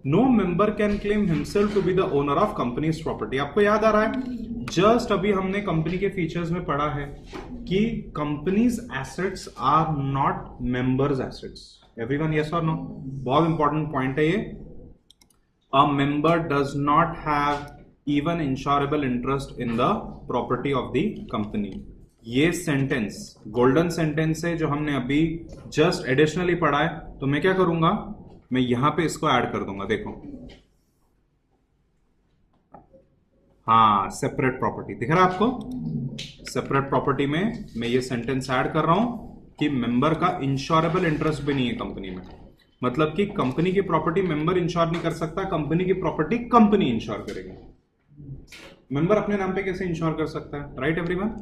No member can claim himself to be the owner of company's property. आपको याद आ रहा है? Just अभी हमने company के features में पढ़ा है कि company's assets are not members' assets. Everyone, yes or no? बहुत important point है ये. A member does not have even insurable interest in the property of the company. ये सेंटेंस गोल्डन सेंटेंस है जो हमने अभी जस्ट एडिशनली पढ़ा है। तो मैं क्या करूंगा, मैं यहां पे इसको ऐड कर दूंगा। देखो, हाँ, सेपरेट प्रॉपर्टी दिख रहा है आपको? सेपरेट प्रॉपर्टी में मैं ये सेंटेंस ऐड कर रहा हूं कि मेंबर का इंश्योरेबल इंटरेस्ट भी नहीं है कंपनी में। मतलब कि कंपनी की प्रॉपर्टी मेंबर इंश्योर नहीं कर सकता, कंपनी की प्रॉपर्टी कंपनी इंश्योर करेगी। मेंबर अपने नाम पे कैसे इंश्योर कर सकता है, right everyone?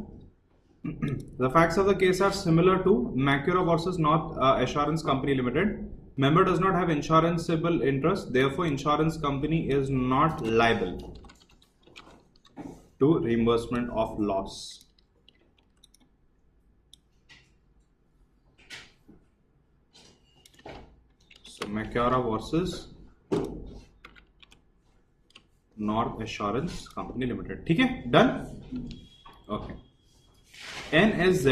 The facts of the case are similar to Macura versus North Assurance Company Limited. Member does not have insuranceable interest, therefore insurance company is not liable to reimbursement of loss. So Macura versus North Assurance Company Limited. ठीक है, done? Okay. NSZ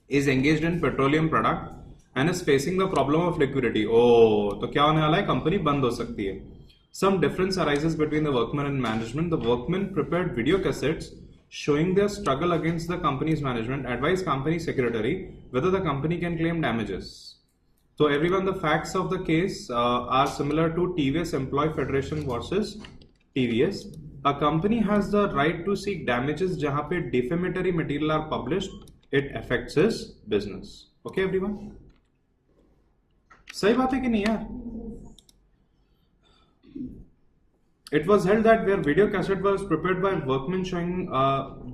is engaged in petroleum product and is facing the problem of liquidity. Oh, तो क्या होने वाला है? Company बंद हो सकती है। Some difference arises between the workmen and management. The workmen prepared video cassettes showing their struggle against the company's management, advised company secretary whether the company can claim damages. So everyone, the facts of the case are similar to TVS Employee Federation versus TVS. A company has the right to seek damages जहां पे defamatory material are published. It affects his business. Okay, everyone? सही बात है कि नहीं यार? It was held that where video cassette was prepared by workmen showing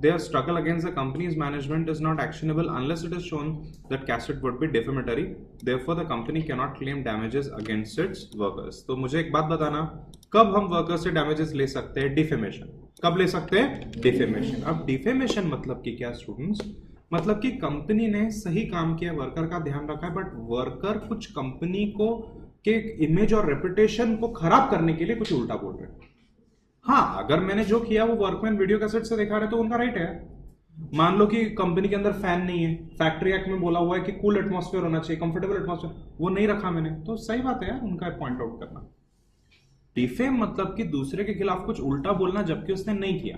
their struggle against the company's management is not actionable unless it is shown that cassette would be defamatory. Therefore, the company cannot claim damages against its workers. तो मुझे एक बात बताना, कब हम workers से damages ले सकते हैं? डिफेमेशन। कब ले सकते हैं? डिफेमेशन। अब डिफेमेशन मतलब कि क्या स्टूडेंट्स? मतलब कि कंपनी ने सही काम किया, वर्कर का ध्यान रखा है, बट वर्कर कुछ कंपनी को के इमेज और रेपुटेशन को खराब करने के लिए कुछ उल्टा बोल रहे हैं। हाँ, अगर मैंने जो किया वो वर्कमैन वीडियो कैसेट से दिखा रहे तो उनका राइट है। मान लो कि कंपनी के अंदर फैन नहीं है, फैक्ट्री एक्ट में बोला हुआ है कि कूल एटमॉस्फेयर होना चाहिए, कंफर्टेबल एटमॉस्फेयर, वो नहीं रखा मैंने, तो सही बात है यार, उनका पॉइंट आउट करना। डिफेम मतलब कि दूसरे के खिलाफ कुछ उल्टा बोलना जबकि उसने नहीं किया।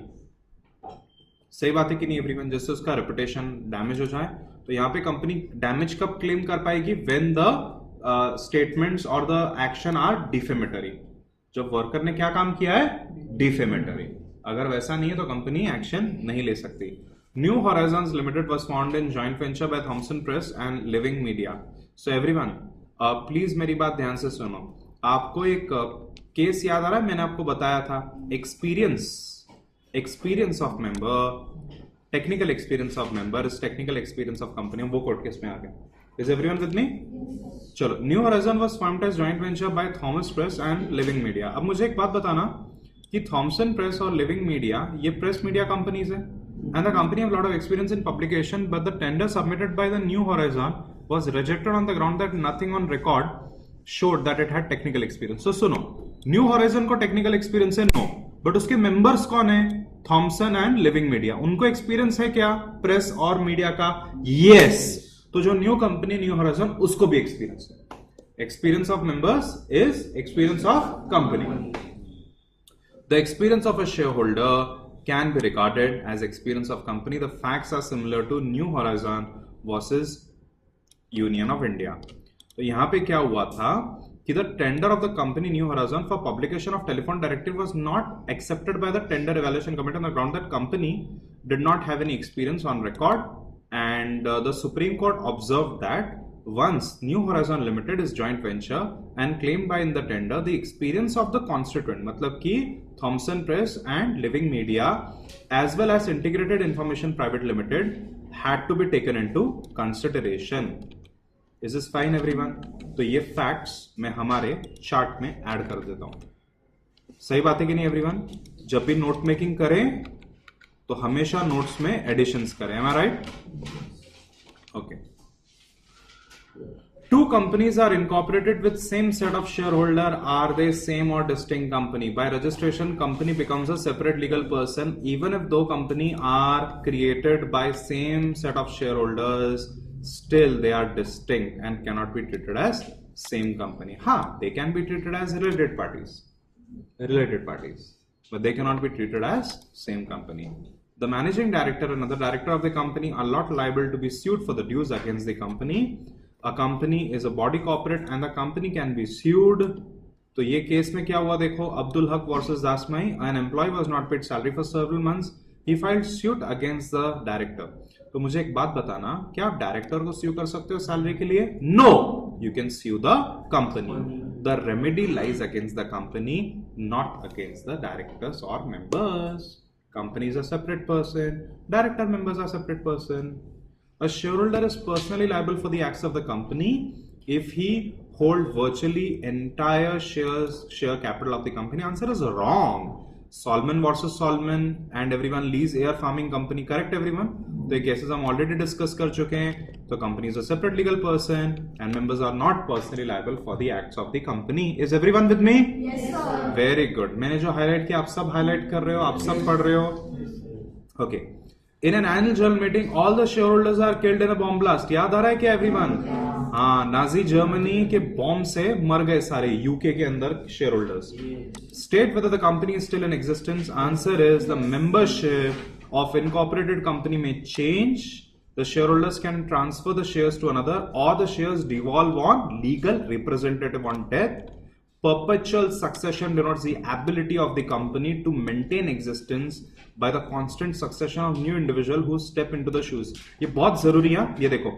सही बात है कि नहीं एवरीवन? जिससे उसका रेपुटेशन डैमेज हो जाए। तो यहाँ पे कंपनी डैमेज कब क्लेम कर पाएगी? व्हेन द स्टेटमेंट्स और द एक्शन आर डिफेमेटरी। जब वर्कर ने क्या काम किया है? डिफेमेटरी। अगर वैसा नहीं है तो कंपनी एक्शन नहीं ले सकती। New horizons limited was found in joint venture by Thomson press and living media. So everyone please मेरी बात ध्यान से सुनो। आपको एक केस याद आ रहा है? मैंने आपको बताया था experience of member, technical experience of member, technical experience of company, वो कोर्ट केस में आ गया। Is everyone with me? चलो, New Horizon was formed as joint venture by Thomas Press and living Media. अब मुझे एक बात बताना कि थॉमसन प्रेस और लिविंग मीडिया ये प्रेस मीडिया कंपनीज है and the company have lot of experience in publication, but the tender submitted by the new Horizon was rejected on the ground that nothing on record showed that it had technical experience. तो सुनो, new horizon को technical experience है? No. But उसके members कौन है? Thomson and living media. उनको experience है क्या प्रेस और मीडिया का? यस। तो जो न्यू कंपनी न्यू हॉराइजन, उसको भी एक्सपीरियंस है। Experience of members is experience of company. The experience of a shareholder can be regarded as experience of company. The facts are similar to New Horizon versus Union of India. तो यहाँ पे क्या हुआ था कि the tender of the company New Horizon for publication of telephone directive was not accepted by the tender evaluation committee on the ground that company did not have any experience on record, and the Supreme Court observed that once New Horizon Limited is joint venture and claimed by in the tender, the experience of the constituent, मतलब कि Thomson Press and Living Media as well as Integrated Information Private Limited had to be taken into consideration. Is this fine everyone? तो ये facts मैं हमारे chart में add कर देता हूं। सही बात है कि नहीं एवरीवन? जब भी नोट मेकिंग करें तो हमेशा नोट्स में एडिशंस करें। Am I right? Okay. Two companies are incorporated with same set of shareholder. Are they same or distinct company? By registration, company becomes a separate legal person even if though company are created by same set of shareholders. Still they are distinct and cannot be treated as same company. They can be treated as related parties, but they cannot be treated as same company. The managing director and other director of the company are not liable to be sued for the dues against the company. A company is a body corporate and the company can be sued. तो ये case में क्या हुआ देखो, Abdul Haq versus दासमाई, an employee was not paid salary for several months. He filed suit against the director. तो मुझे एक बात बताना, क्या आप डायरेक्टर को स्यू कर सकते हो सैलरी के लिए? No, you can sue the company. The remedy lies against the company, not against the directors or members. Company is a separate person, director members are separate person. A shareholder is personally liable for the acts of the company if he hold virtually entire share capital of the company. Answer is wrong. Solomon versus Solomon and everyone Lee's Air Farming Company, correct everyone? तो ये cases हम already discuss कर चुके हैं. तो company is a separate legal person and members are not personally liable for the acts of the company. Is everyone with me? Yes, sir. Very good. मैंने जो highlight किया आप सब हाईलाइट कर रहे हो, आप सब पढ़ रहे हो. Okay. In an annual general meeting all the share holders are killed in a bomb blast. याद आ रहा है क्या एवरीवन? हाँ, नाजी जर्मनी के बॉम्ब से मर गए सारे यूके के अंदर share holders. State whether the company is still in existence. Answer is the membership of incorporated company में change. The shareholders can transfer the shares to another or the shares devolve on legal representative on death. Perpetual succession denotes the ability of the company to maintain existence by the constant succession of new individual who step into the shoes. ये बहुत जरूरी है. ये देखो,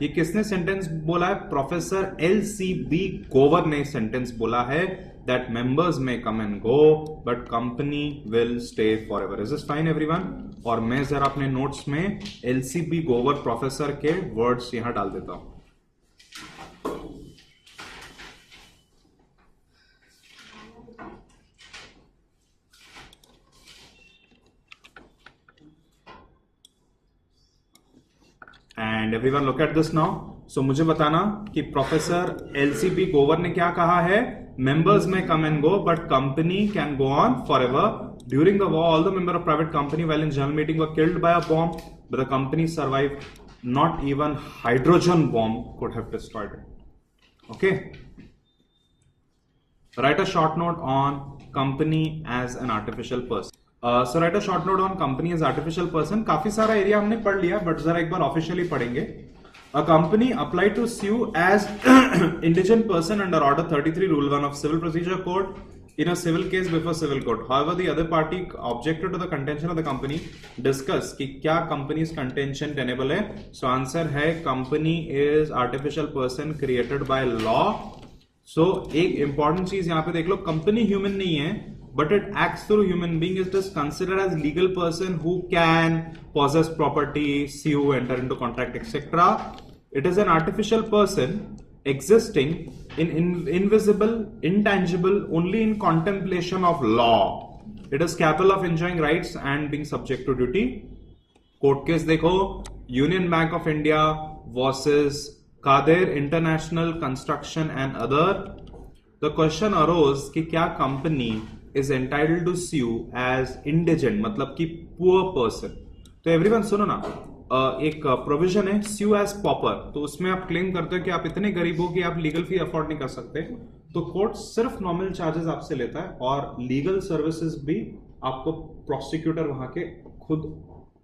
ये किसने sentence बोला है? प्रोफेसर LCB गोवर ने सेंटेंस बोला है that members may come and go but company will stay forever. Is this fine everyone? और मैं जरा अपने नोट्स में LCB गोवर प्रोफेसर के वर्ड्स यहां डाल देता हूं. And everyone look at this now. So मुझे बताना कि प्रोफेसर LCB गोवर ने क्या कहा है? Members may come and go but company can go on for ever. During the war all the member of private company while in general meeting were killed by a bomb but the company survived. Not even hydrogen bomb could have destroyed it. Okay. Write a short note on company as an artificial person. So write a short note on company as artificial person. काफी सारा area हमने पढ़ लिया but जरा एक बार officially पढ़ेंगे. A company applied to sue as indigent person under Order 33 Rule 1 of Civil Procedure Code in a civil case before civil court. However, the other party objected to the contention of the company. Discuss कि क्या company's contention tenable है. So answer है company is artificial person created by law. So एक important चीज यहाँ पे देख लो, company human नहीं है but it acts through human being. It is considered as legal person who can possess property, sue, enter into contract, etc. It is an artificial person existing in invisible, intangible, only in contemplation of law. It is capable of enjoying rights and being subject to duty. Court case देखो, Union Bank of India versus Kadir International Construction and other. The question arose कि क्या company is entitled to sue as indigent, मतलब कि poor person. तो everyone सुनो ना, एक provision है sue as pauper. तो उसमें आप क्लेम करते हो कि आप इतने गरीब हो कि आप लीगल फी अफोर्ड नहीं कर सकते, तो कोर्ट सिर्फ नॉमिनल चार्जेस आपसे लेता है और लीगल सर्विसेज भी आपको प्रोसिक्यूटर वहां के खुद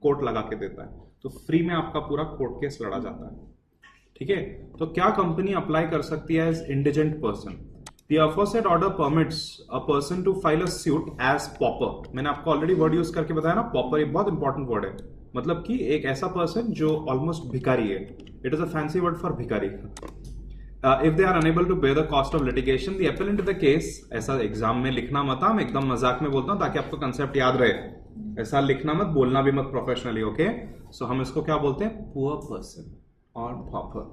कोर्ट लगा के देता है. तो फ्री में आपका पूरा कोर्ट केस लड़ा जाता है. ठीक है. तो क्या कंपनी अप्लाई कर सकती है as indigent person? The aforesaid order permits a person to file a suit as pauper. मैंने आपको ऑलरेडी वर्ड यूज करके बताया ना, pauper एक बहुत इंपॉर्टेंट वर्ड है. मतलब कि एक ऐसा पर्सन जो ऑलमोस्ट भिखारी है. It is a fancy word for भिखारी. If they are unable to bear the cost of litigation, the appellant in the case. ऐसा एग्जाम में लिखना मत, मैं एकदम मजाक में बोलता हूँ ताकि आपको कंसेप्ट याद रहे. ऐसा लिखना मत, बोलना भी मत प्रोफेशनली. ओके. सो हम इसको क्या बोलते हैं? पुअर पर्सन और pauper.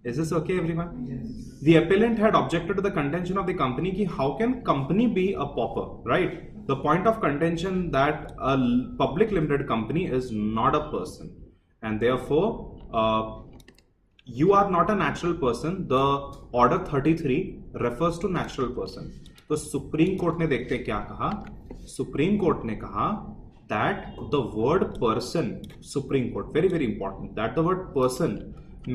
Is this okay, everyone? Yes. The appellant had objected to the contention of the company कि how can company be a pauper, right? The point of contention that a public limited company is not a person, and therefore you are not a natural person. The order 33 refers to natural person. तो supreme court ने देखते क्या कहा? Supreme court ने कहा that the word person, Supreme Court, very very important, that the word person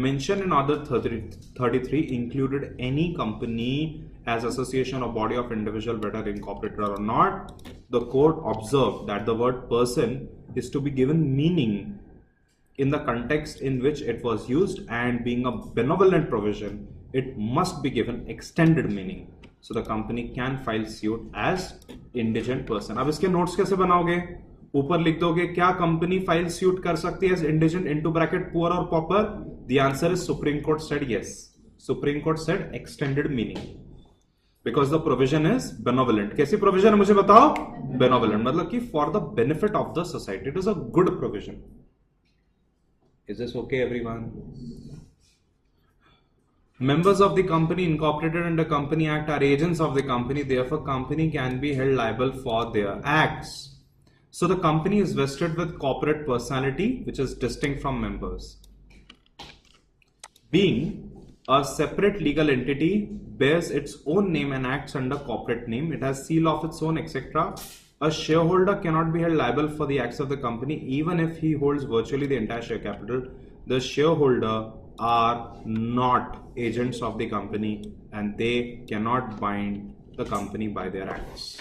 mentioned in order 33 included any company as association or body of individual, whether incorporated or not. The court observed that the word person is to be given meaning in the context in which it was used, and being a benevolent provision, it must be given extended meaning. So the company can file suit as indigent person. अब इसके notes कैसे बनाओगे? ऊपर लिख दोगे क्या company file suit कर सकती है as indigent into bracket poor और pauper. The answer is supreme court said yes. Supreme Court said extended meaning because the provision is benevolent. कैसी provision है मुझे बताओ? Benevolent मतलब कि for the benefit of the society. It is a good provision. Is this okay, everyone? Members of the company incorporated under Company Act are agents of the company. Therefore, company can be held liable for their acts. So the company is vested with corporate personality, which is distinct from members. Being a separate legal entity, bears its own name and acts under corporate name. It has seal of its own, etc. A shareholder cannot be held liable for the acts of the company, even if he holds virtually the entire share capital. The shareholder are not agents of the company and they cannot bind the company by their acts.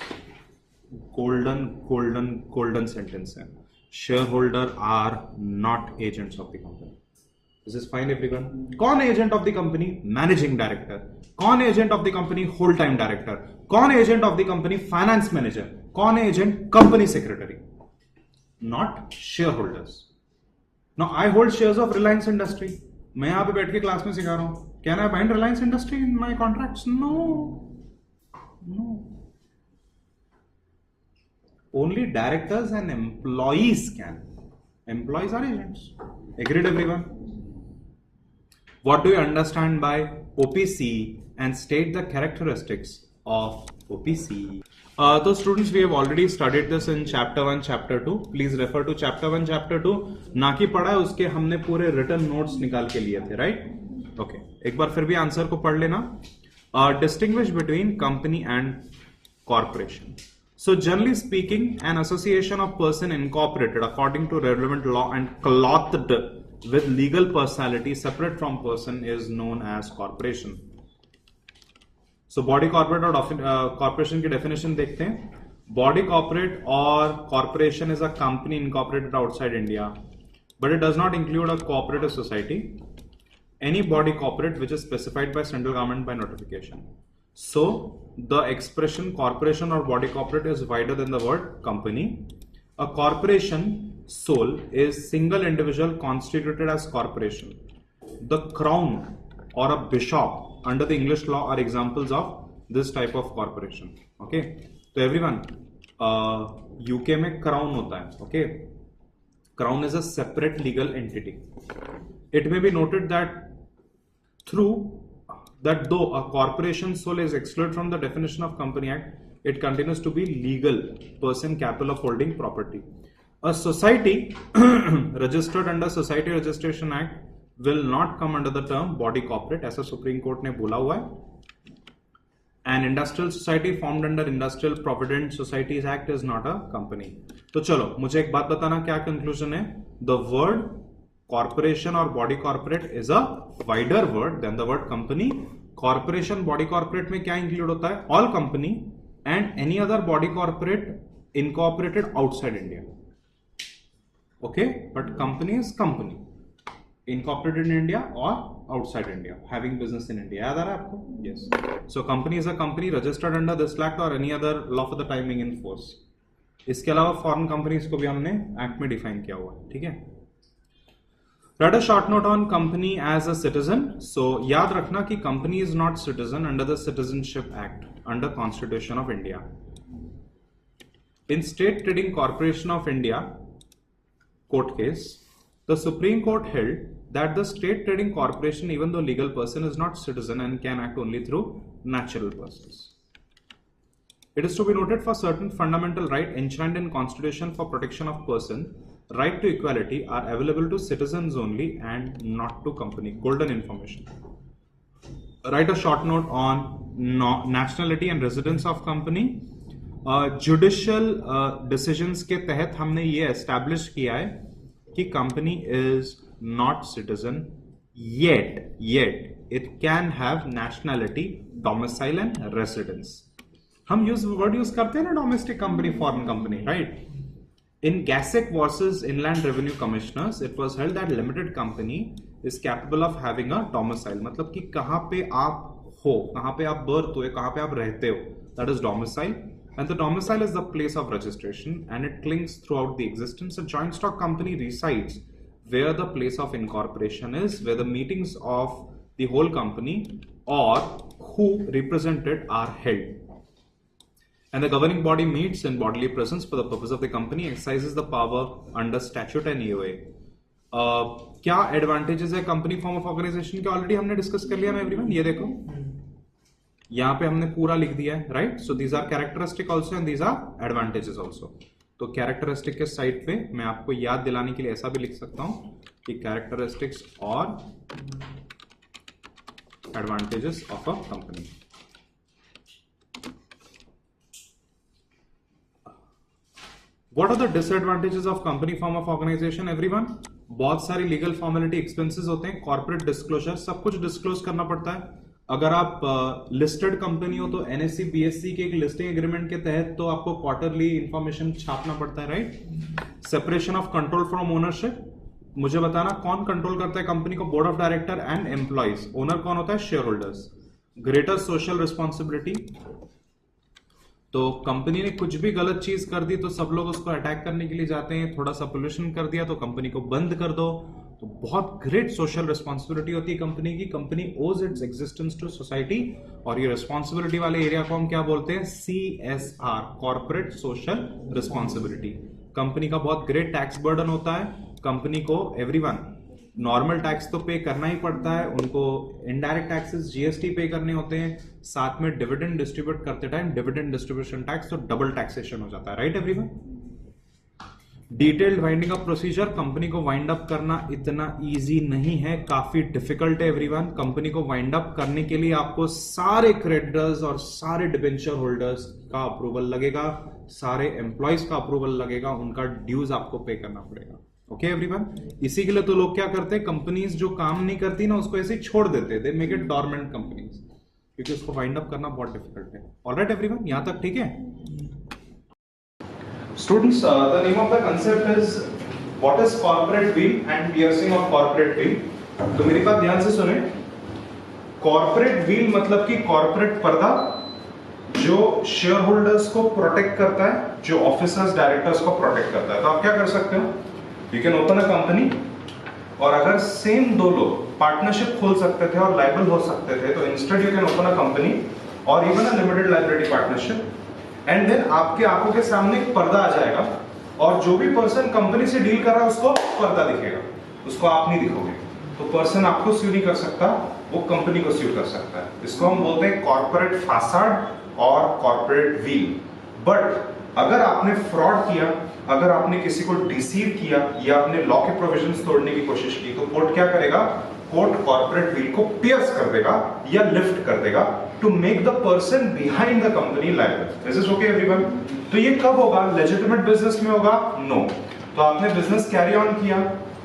Golden sentence hai. Shareholder are not agents of the company. This is fine, everyone. कौन agent of the company? Managing director. कौन agent of the company? Whole time director. कौन agent of the company? Finance manager. कौन agent? Company secretary. Not shareholders. Now I hold shares of Reliance Industry. मैं यहाँ पे बैठ के class में सिखा रहा हूँ. Can I bind Reliance Industry in my contracts? No. Only directors and employees can. Employees are agents. Agreed, everyone? What do you understand by OPC and state the characteristics of OPC? So students, we have already studied this in chapter 1, chapter 2. Please refer to chapter 1, chapter 2. ना कि पढ़ा है उसके हमने पूरे written notes निकाल के लिए थे, right? Okay. एक बार फिर भी आंसर को पढ़ लेना. Distinguish between company and corporation. So generally speaking, an association of person incorporated according to relevant law and clothed with legal personality separate from person is known as corporation. So body corporate और corporation की definition देखते हैं. Body corporate or corporation is a company incorporated outside India, but it does not include a cooperative society. Any body corporate which is specified by central government by notification. So the expression corporation or body corporate is wider than the word company. A corporation soul is single individual constituted as corporation. The crown or a bishop under the English law are examples of this type of corporation. Okay, so everyone, UK में crown होता है. Okay, crown is a separate legal entity. It may be noted that though a corporation soul is excluded from the definition of Company Act, it continues to be legal person capable of holding property. A society registered under Society Registration Act will not come under the term body corporate, ऐसा Supreme Court ने बोला हुआ है. An industrial society formed under Industrial Provident Societies Act is not a company. तो चलो मुझे एक बात बताना, क्या conclusion है? The word corporation or body corporate is a wider word than the word company. Corporation, body corporate में क्या include होता है? All company and any other body corporate incorporated outside India. Okay, but company is company incorporated in India or outside India, having business in India. याद आ रहा है आपको? Yes. So company is a company registered under this act or any other law for the time being in force. इसके अलावा foreign companies को भी हमने act में define किया हुआ है. ठीक है? Write a short note on company as a citizen. So याद रखना कि company is not citizen under the Citizenship Act under Constitution of India. In State Trading Corporation of India court case, the Supreme Court held that the State Trading Corporation, even though legal person, is not citizen and can act only through natural persons. It is to be noted for certain fundamental right enshrined in Constitution for protection of person, right to equality are available to citizens only and not to company. Golden information. Write a short note on nationality and residence of company. Judicial decisions के तहत हमने ये establish किया है कि company is not citizen yet it can have nationality, domicile and residence. हम word use करते हैं ना, domestic company, foreign company, right? In Gasek versus Inland Revenue Commissioners, it was held that limited company is capable of having a domicile. मतलब कि कहाँ पे आप हो, कहाँ पे आप birth हुए, कहाँ पे आप रहते हो, that is domicile. And the domicile is the place of registration and it clings throughout the existence. A joint stock company resides where the place of incorporation is, where the meetings of the whole company or who represented are held. And the governing body meets in bodily presence for the purpose of the company, exercises the power under statute and EOA. क्या advantages है company form of organisation के? Already हमने discuss कर लिया ना everyone, ये देखो यहाँ पे हमने पूरा लिख दिया है, right? So these are characteristic also and these are advantages also. तो कैरेक्टरिस्टिक के साइड पे मैं आपको याद दिलाने के लिए ऐसा भी लिख सकता हूं कि कैरेक्टरिस्टिक्स और advantages of a company. What are the disadvantages of company form of organization, everyone? बहुत सारी लीगल फॉर्मेलिटी एक्सपेंसेस होते हैं, कॉर्पोरेट डिस्क्लोजर, सब कुछ डिस्क्लोज करना पड़ता है. अगर आप लिस्टेड कंपनी हो तो एनएससी बीएससी के एक लिस्टिंग एग्रीमेंट के तहत तो आपको क्वार्टरली इंफॉर्मेशन छापना पड़ता है, right? Separation of control from ownership. मुझे बताना कौन कंट्रोल करता है कंपनी को? Board of director and employees. Owner कौन होता है? Share holders. Greater social responsibility. तो कंपनी ने कुछ भी गलत चीज कर दी तो सब लोग उसको अटैक करने के लिए जाते हैं. थोड़ा सा पोल्यूशन कर दिया तो कंपनी को बंद कर दो. तो बहुत ग्रेट सोशल रिस्पॉन्सिबिलिटी होती है कंपनी की. कंपनी ओज इट्स एग्जिस्टेंस टू सोसाइटी. और ये रिस्पॉन्सिबिलिटी वाले एरिया को हम क्या बोलते हैं? CSR, corporate social responsibility. Company का बहुत ग्रेट टैक्स बर्डन होता है. कंपनी को एवरीवन नॉर्मल टैक्स तो पे करना ही पड़ता है, उनको इनडायरेक्ट टैक्सेस जीएसटी पे करने होते हैं, साथ में डिविडेंड डिस्ट्रीब्यूट करते टाइम डिविडेंड डिस्ट्रीब्यूशन टैक्स, तो डबल टैक्सेशन हो जाता है, right everyone? Detailed winding up procedure. Company को वाइंड अप करना इतना इजी नहीं है, काफी डिफिकल्ट है एवरीवन. कंपनी को वाइंड अप करने के लिए आपको सारे क्रेडिटर्स और सारे डिबेंचर होल्डर्स का अप्रूवल लगेगा, सारे एम्प्लॉयज का अप्रूवल लगेगा, उनका ड्यूज आपको पे करना पड़ेगा. Okay everyone? इसी के लिए तो लोग क्या करते हैं, कंपनीज जो काम नहीं करती ना उसको ऐसे ही छोड़ देते हैं, they make it dormant companies, क्योंकि उसको वाइंड अप करना बहुत डिफिकल्ट है. ऑलराइट एवरीवन, यहां तक ठीक है? Students, the name of the concept is what is corporate wheel and piercing of corporate wheel. तो मेरी बात ध्यान से सुने. कॉर्पोरेट व्हील मतलब कि कॉर्पोरेट पर्दा जो शेयर होल्डर्स को प्रोटेक्ट करता है, जो ऑफिसर्स डायरेक्टर्स को प्रोटेक्ट करता है. तो आप क्या कर सकते हो? You can open a company, और अगर सेम दो लोग पार्टनरशिप खोल सकते थे और लायबल हो सकते थे, तो instead you can open a company और even a limited liability partnership, and then आपके आंखों के सामने एक पर्दा आ जाएगा और जो भी पर्सन कंपनी से डील कर रहा है उसको पर्दा दिखेगा, उसको आप नहीं दिखोगे. तो पर्सन आपको स्यू नहीं कर सकता, वो कंपनी को स्यू कर सकता है. इसको हम बोलते हैं कॉर्पोरेट फासाड और कॉर्पोरेट व्हील. बट अगर आपने फ्रॉड किया, अगर आपने किसी को डिसीव किया या आपने लॉ के प्रोविजंस तोड़ने की कोशिश की, तो कोर्ट क्या करेगा? कोर्ट कॉर्पोरेट व्हील को पियर्स कर देगा या लिफ्ट कर देगा to make the person behind the company liable. This is okay everyone? तो ये कब होगा? लेजिटिमेट बिजनेस में होगा? नो. तो आपने बिजनेस कैरी ऑन किया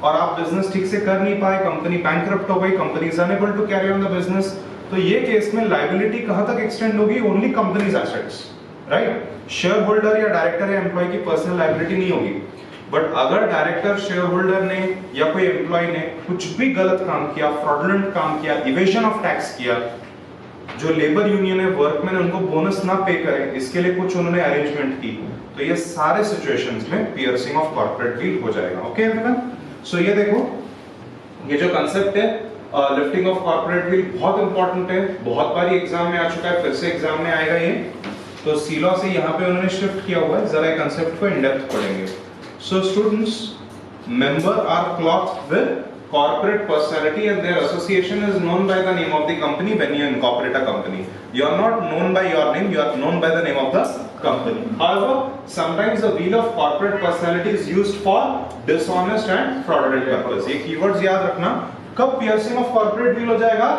और आप बिजनेस ठीक से कर नहीं पाए, कंपनी बैंकरप्ट हो गई, company is unable to carry on the business, तो ये केस में लायबिलिटी कहां तक एक्सटेंड होगी? Only company's assets, right? Share holder या डायरेक्टर या एम्प्लॉय की पर्सनल लायबिलिटी नहीं होगी. बट अगर डायरेक्टर, शेयर होल्डर ने या कोई एम्प्लॉय ने कुछ भी गलत काम किया, फ्रॉडुलेंट काम किया, इवेजन ऑफ टैक्स किया, जो लेबर यूनियन है, वर्कमैन उनको बोनस ना पे करें, इसके लिए कुछ उन्होंने अरेंजमेंट की, तो ये सारे सिचुएशंस में पियर्सिंग ऑफ कॉर्पोरेट व्हील हो जाएगा. Okay everyone? सो ये देखो, ये जो कंसेप्ट है लिफ्टिंग ऑफ कॉर्पोरेट व्हील बहुत इंपॉर्टेंट है, बहुत बार एग्जाम में आ चुका है, फिर से एग्जाम में आएगा ये. तो सीलॉ से यहाँ पे उन्होंने शिफ्ट किया हुआ है. जरा ये कंसेप्ट को इन डेप्थ पढ़ेंगे. So students, member are clothed with corporate personality and their association is known by the name of the company. When you incorporate a company, you are not known by your name, you are known by the name of the company. However, sometimes the wheel of corporate personality is used for dishonest and fraudulent purpose. ये keywords याद रखना. कब piercing of corporate wheel हो जाएगा?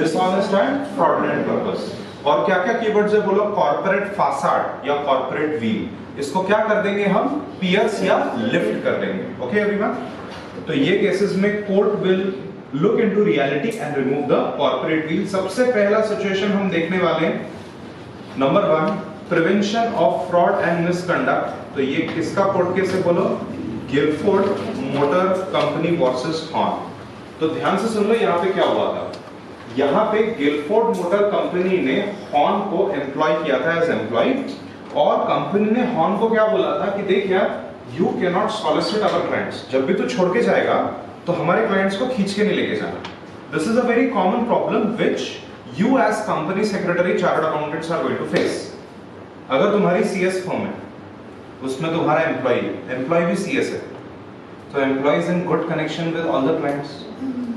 Dishonest and fraudulent purpose. और क्या क्या keywords है बोलो? कॉर्पोरेट फासाड या कॉर्पोरेट व्हील. इसको क्या कर देंगे हम? पियर्स या लिफ्ट कर देंगे. Okay everyone? तो ये केसेस में court will look into reality and remove the corporate veil. सबसे पहला सिचुएशन हम देखने वाले हैं, number 1, prevention of fraud and misconduct. तो ये किसका कोर्ट केस है बोलो? Gilford motor company versus Horne. तो ध्यान से सुन लो, यहाँ पे क्या हुआ था. यहाँ पे गिलफोर्ड मोटर कंपनी ने हॉर्न को एम्प्लॉय किया था एज एम्प्लॉय, और कंपनी ने हॉर्न को क्या बोला था कि देख यार, you can not solicit our clients. जब भी तू छोड़ के जाएगा तो हमारे क्लाइंट्स को खींच के नहीं लेके जाना. This is a very common problem which you as company secretary chartered accountants are going to face. अगर तुम्हारी CS फर्म है, उसमें तुम्हारा एम्प्लॉय भी CS है, तो employee is in good connection with all the clients.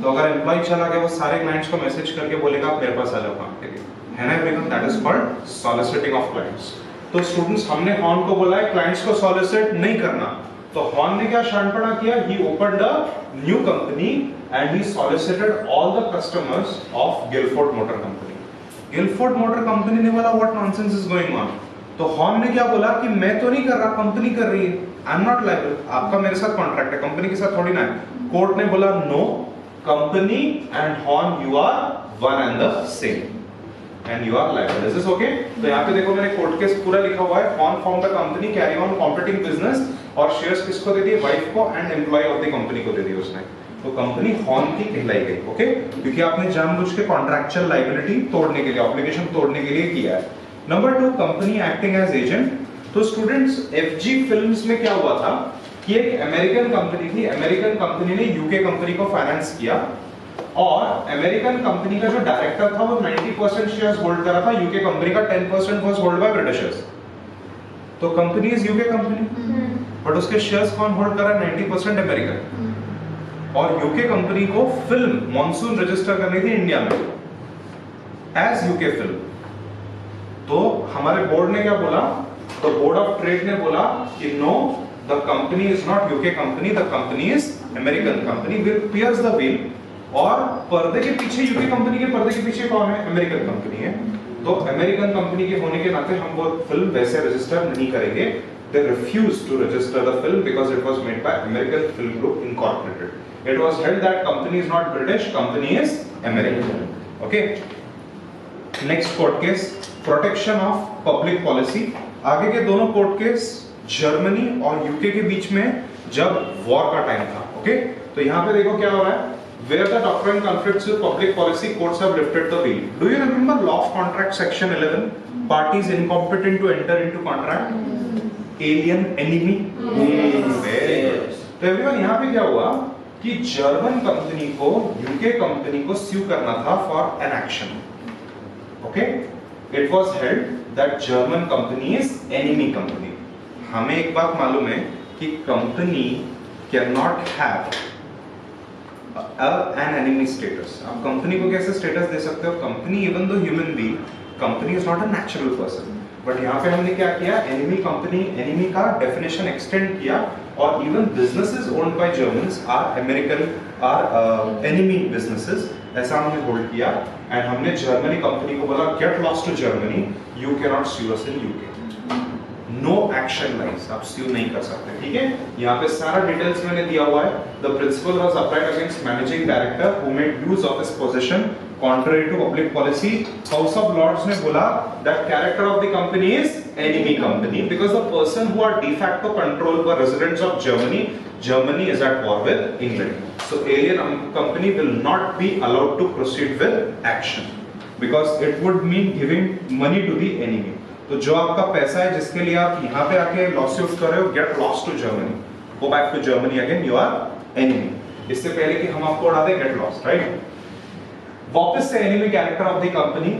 तो अगर एम्प्लॉय चला गया, वो सारे क्लाइंट्स को मैसेज करके बोलेगा आप मेरे पास आ जाओ काम के लिए, है ना everyone? That is called soliciting of clients. तो स्टूडेंट्स, हमने हॉर्न को बोला है क्लाइंट्स को सॉलिसिट नहीं करना, तो हॉर्न ने क्या शानपना किया? He opened a new company and he solicited all the customers of Guildford motor company. Guildford motor company ने बोला what nonsense is going on. तो हॉर्न ने क्या बोला कि मैं तो नहीं कर रहा, कंपनी कर रही है, आई एम नॉट लायबल. आपका मेरे साथ कॉन्ट्रैक्ट है, कंपनी के साथ थोड़ी ना है. कोर्ट ने बोला no, company and Horne you are one and the same and you are liable. Is this okay? तो यहाँ पे देखो मैंने कोर्ट केस पूरा लिखा हुआ है. Horne form the company, carry on competing business, और शेयर्स किसको दे दिए? वाइफ को, and employee of the company को दे दिए उसने. तो कंपनी हॉर्न की कहलाई गई. ओके, क्योंकि आपने जानबूझ के कॉन्ट्रैक्चुअल लायबिलिटी तोड़ने के लिए, ऑब्लिगेशन तोड़ने के लिए किया है. Number 2, company acting as agent. तो स्टूडेंट्स, FG फिल्म्स में क्या हुआ था कि एक अमेरिकन कंपनी थी, अमेरिकन कंपनी ने यूके कंपनी को फाइनेंस किया, और अमेरिकन कंपनी का जो डायरेक्टर था वो 90% शेयर्स होल्ड कर रहा था, यूके कंपनी का 10% वाज होल्ड बाय ब्रिटिशर्स. तो company is UK company, but उसके शेयर्स कौन होल्ड कर रहा है? 90% अमेरिकन. और यूके कंपनी को फिल्म मॉनसून रजिस्टर करनी थी इंडिया में एज यूके फिल्म. तो हमारे बोर्ड ने क्या बोला? तो बोर्ड ऑफ ट्रेड ने बोला कि no, the company is not UK company, the company is American company. Will pierce the veil. और पर्दे के पीछे, यूके कंपनी के पर्दे के पीछे कौन है? अमेरिकन कंपनी है. तो अमेरिकन कंपनी के होने के नाते हम वो फिल्म वैसे रजिस्टर नहीं करेंगे. They refused to register the film because it was made by American Film Group Incorporated. It was held that company is not British, company is American. Okay. Next court case, protection of public policy. आगे के दोनों court case Germany और UK के बीच में जब war का time था. Okay, तो यहाँ पे देखो क्या हो रहा है. Where the doctrine conflicts with public policy, courts have lifted the veil. Do you remember law of contract section 11? Parties incompetent to enter into contract. Alien enemy. Very good. तो एवरीवन, यहाँ पे क्या हुआ कि जर्मन कंपनी को UK company को स्यू करना था for an action. Okay, it was held that German company is enemy company. हमें एक बात मालूम है कि company can not have an enemy status. आप कंपनी को कैसे स्टेटस दे सकते हो? Company, even though human being, company is not a natural person. But यहाँ पे हमने क्या किया? एनिमी कंपनी, एनिमी का डेफिनेशन एक्सटेंड किया, और even businesses owned by Germans or American, are enemy businesses, ऐसा हमने होल्ड किया. एंड हमने जर्मनी कंपनी को बोला get lost to Germany, you can not sue us in UK. No action lies, आप स्यू नहीं कर सकते. ठीक है, यहाँ पे सारा डिटेल्स मैंने दिया हुआ है. The principle was applied against managing director who made use of his position contrary to public policy. House of Lords ने बोला that character of the company is enemy company because the person who are de facto control were residents of Germany. Germany is at war with England. So alien company will not be allowed to proceed with action because it would mean giving money to the enemy. तो जो आपका पैसा है जिसके लिए आप यहाँ पे आके लॉसूट कर रहे हो, get lost to Germany. Go back to Germany again. You are enemy. इससे पहले कि हम आपको उड़ा दें, get lost, right? वापस से enemy character of the company.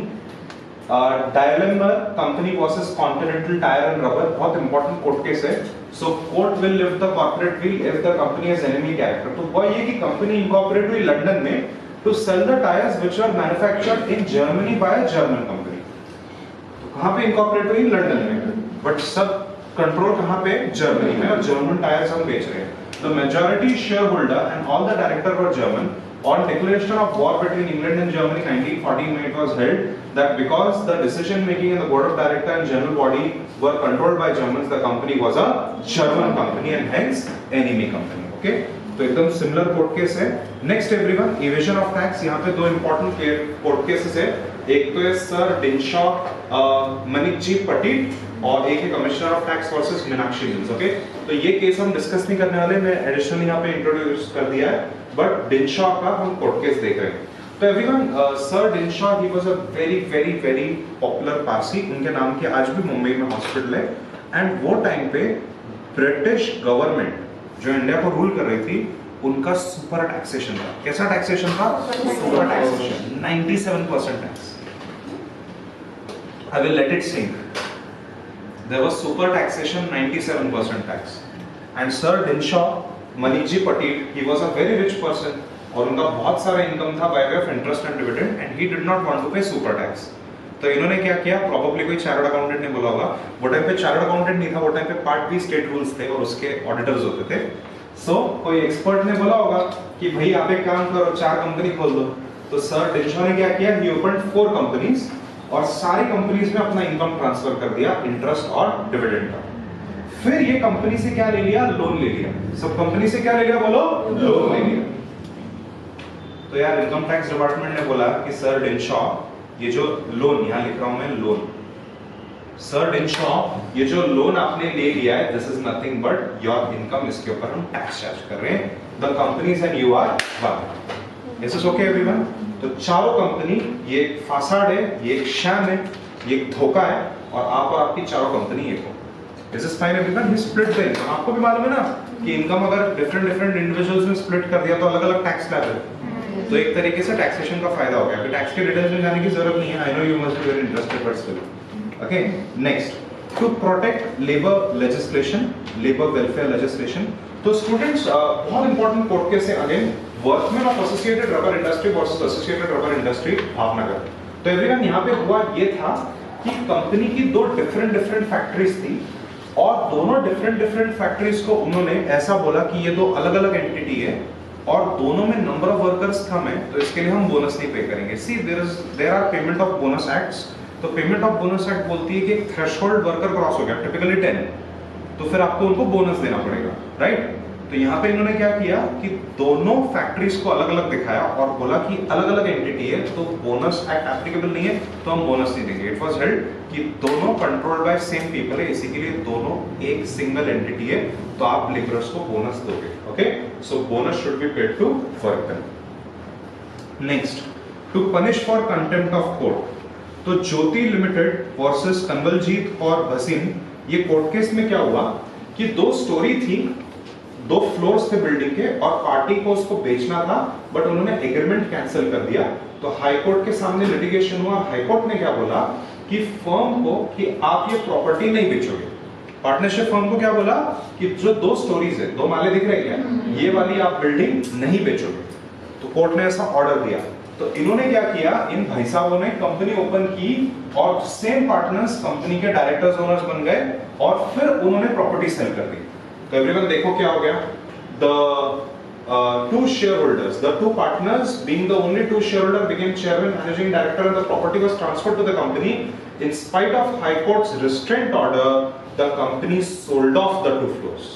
Daimler company versus continental tyre and rubber, बहुत इंपॉर्टेंट कोर्ट केस है. So court will lift the corporate veil if the company has enemy character. तो वो ये कि company incorporate हुई London में to sell the tyres which are manufactured in Germany by a German company. तो कहां पे इनकॉर्पोरेट हुई? लंदन में. बट सब कंट्रोल कहां पे? जर्मनी में. और जर्मन टायर्स हम बेच रहे हैं. The majority share holder and all the director were German. On declaration of war between England and Germany 1914, it was held that because the decision making in the board of director and general body were controlled by Germans, the company was a German company and hence enemy company. Okay, तो एकदम similar court case है. Next everyone, evasion of tax. यहाँ पे दो important court cases है. एक तो है सर डिनशॉ मनिकजी पटिट और एक है commissioner of tax versus Meenakshi mills. Okay, तो ये केस हम डिस्कस नहीं करने वाले, मैं एडिशनली यहाँ पे इंट्रोड्यूस कर दिया है. बट डिनशॉ का हम कोर्ट केस देख रहे हैं. तो everyone, sir Dinshaw, he was a very very very popular Parsi. उनके नाम के आज भी मुंबई में हॉस्पिटल है. एंड वो टाइम पे ब्रिटिश गवर्नमेंट जो इंडिया को रूल कर रही थी, उनका सुपर टैक्सेशन था। कैसा टैक्सेशन था? Super taxation, 97% tax. I will let it sink. There was super taxation, 97% tax. And Sir Dinshaw, Maniji Patil, he was a very rich person और उनका बहुत सारा इनकम था by way of interest and dividend and he did not want to pay super tax. तो इन्होंने क्या किया? Probably कोई चार्टर्ड अकाउंटेंट ने बोला होगा। वो टाइम पे चार्टर्ड अकाउंटेंट नहीं था, वो टाइम पे पार्ट बी स्टेट रूल्स थे और उसके ऑडिटर्स होते थे। सो कोई एक्सपर्ट ने बोला होगा कि भाई आप एक काम करो, 4 कंपनी खोल दो। तो सर डिंशॉ ने क्या किया? He opened 4 companies और सारी कंपनीज में अपना इनकम ट्रांसफर कर दिया इंटरेस्ट और डिविडेंड का। फिर ये कंपनी से क्या ले लिया? लोन ले लिया। सब कंपनी से क्या ले लिया? बोलो, लोन ले लिया। तो यार इनकम टैक्स डिपार्टमेंट ने बोला कि सर डिंशॉ, ये जो लोन, यहां लिख रहा हूं मैं लोन, सर डिंशॉ ये जो लोन आपने ले लिया है, this is nothing but your income, इसके ऊपर हम टैक्स चार्ज कर रहे हैं। The company's and you are one. Is this okay everyone? तो चारों कंपनी, ये एक फासाड है, ये एक शैम है, ये एक धोखा है और आप और आपकी चारों कंपनी एक हो। This is fine everyone. He split the income. आपको भी मालूम है ना कि इनकम अगर डिफरेंट इंडिविजुअल्स में स्प्लिट कर दिया तो अलग अलग टैक्स स्लैब है। तो एक तरीके से टैक्सेशन का फायदा हो गया। अभी टैक्स के डिटेल्स में जाने की जरूरत नहीं है। I know you must be very interested but still. Okay. Next, to protect labor legislation, labor welfare legislation. तो स्टूडेंट्स बहुत इंपॉर्टेंट कोर्ट केस है again, workman of associated rubber industry versus associated rubber industry Bhavnagar. तो everyone यहाँ पे हुआ ये था कि कंपनी की 2 डिफरेंट फैक्ट्रीज थी और दोनों डिफरेंट फैक्ट्रीज को उन्होंने ऐसा बोला कि ये 2 अलग अलग एंटिटी है और दोनों में नंबर ऑफ वर्कर्स कम है, तो इसके लिए हम बोनस नहीं पे करेंगे। See there are payment of bonus acts. तो पेमेंट ऑफ बोनस एक्ट बोलती है कि एक थ्रेशोल्ड वर्कर क्रॉस हो गया, टिपिकली 10, तो फिर आपको उनको बोनस देना पड़ेगा, राइट? तो यहाँ पे इन्होंने क्या किया कि दोनों फैक्ट्रीज को अलग अलग दिखाया और बोला कि अलग अलग एंटिटी है तो बोनस एक्ट एप्लीकेबल नहीं है, तो हम बोनस नहीं देंगे। इट वाज हेल्ड कि दोनों कंट्रोल्ड बाय सेम पीपल है, इसी के लिए दोनों एक सिंगल एंटिटी है, तो आप लेबरर्स को बोनस दोगे। Okay, so bonus should be paid to worker. Next, to punish for contempt of court. तो ज्योति लिमिटेड वर्सेस कंवलजीत और भसीन, ये कोर्ट केस में क्या हुआ कि 2 स्टोरी थी, 2 फ्लोर्स थे बिल्डिंग के और पार्टी को उसको बेचना था बट उन्होंने एग्रीमेंट कैंसिल कर दिया। तो हाई कोर्ट के सामने लिटिगेशन हुआ। हाई कोर्ट ने क्या बोला कि फर्म को कि आप ये प्रॉपर्टी नहीं बेचोगे। पार्टनरशिप फर्म को क्या बोला कि जो 2 स्टोरीज है, 2 माले दिख रहे हैं, ये वाली आप बिल्डिंग नहीं बेचोगे। तो कोर्ट ने ऐसा ऑर्डर दिया। तो इन्होंने क्या किया, इन भाई साहबों ने कंपनी ओपन की और सेम पार्टनर्स कंपनी के डायरेक्टर्स ओनर्स बन गए और फिर उन्होंने प्रॉपर्टी सेल कर दी। तो एवरीवन देखो क्या हो गया, the 2 shareholders, the 2 partners being the only 2 shareholder became chairman, managing director and the property was transferred to the company. In spite of High Court's restraint order, the company sold off the 2 floors.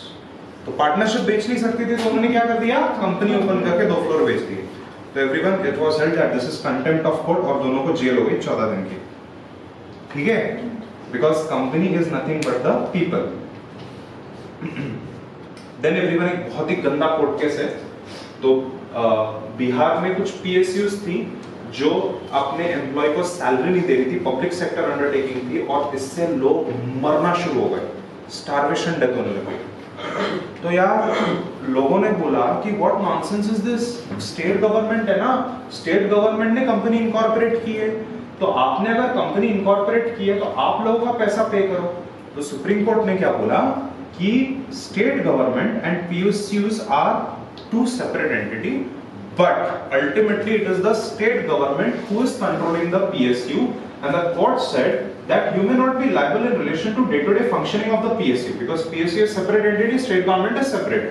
तो partnership बेच नहीं सकती थी तो उन्होंने क्या कर दिया, कंपनी ओपन करके 2 फ्लोर बेच दिए। तो everyone it was held that this is contempt of court और दोनों को जेल हो गई 14 दिन की। ठीक है, because company is nothing but the people. Then everyone एक बहुत ही गंदा कोर्ट केस है। तो बिहार में कुछ पीएसयूज थी जो अपने एम्प्लॉय को सैलरी नहीं दे रही थी, पब्लिक सेक्टर अंडरटेकिंग थी और इससे लोग मरना शुरू हो गए, स्टारवेशन डेथ होने लगी। तो यार लोगों ने बोला कि what nonsense is this, state government है ना, स्टेट गवर्नमेंट ने कंपनी इनकॉर्पोरेट की है, तो आपने अगर कंपनी इनकॉर्पोरेट की है तो आप लोगों का पैसा पे करो। तो सुप्रीम कोर्ट ने क्या बोला कि state government and PSUs are 2 separate entity, but ultimately it is the state government who is controlling the PSU, and the court said that you may not be liable in relation to day-to-day functioning of the PSU because PSU is separate entity, state government is separate,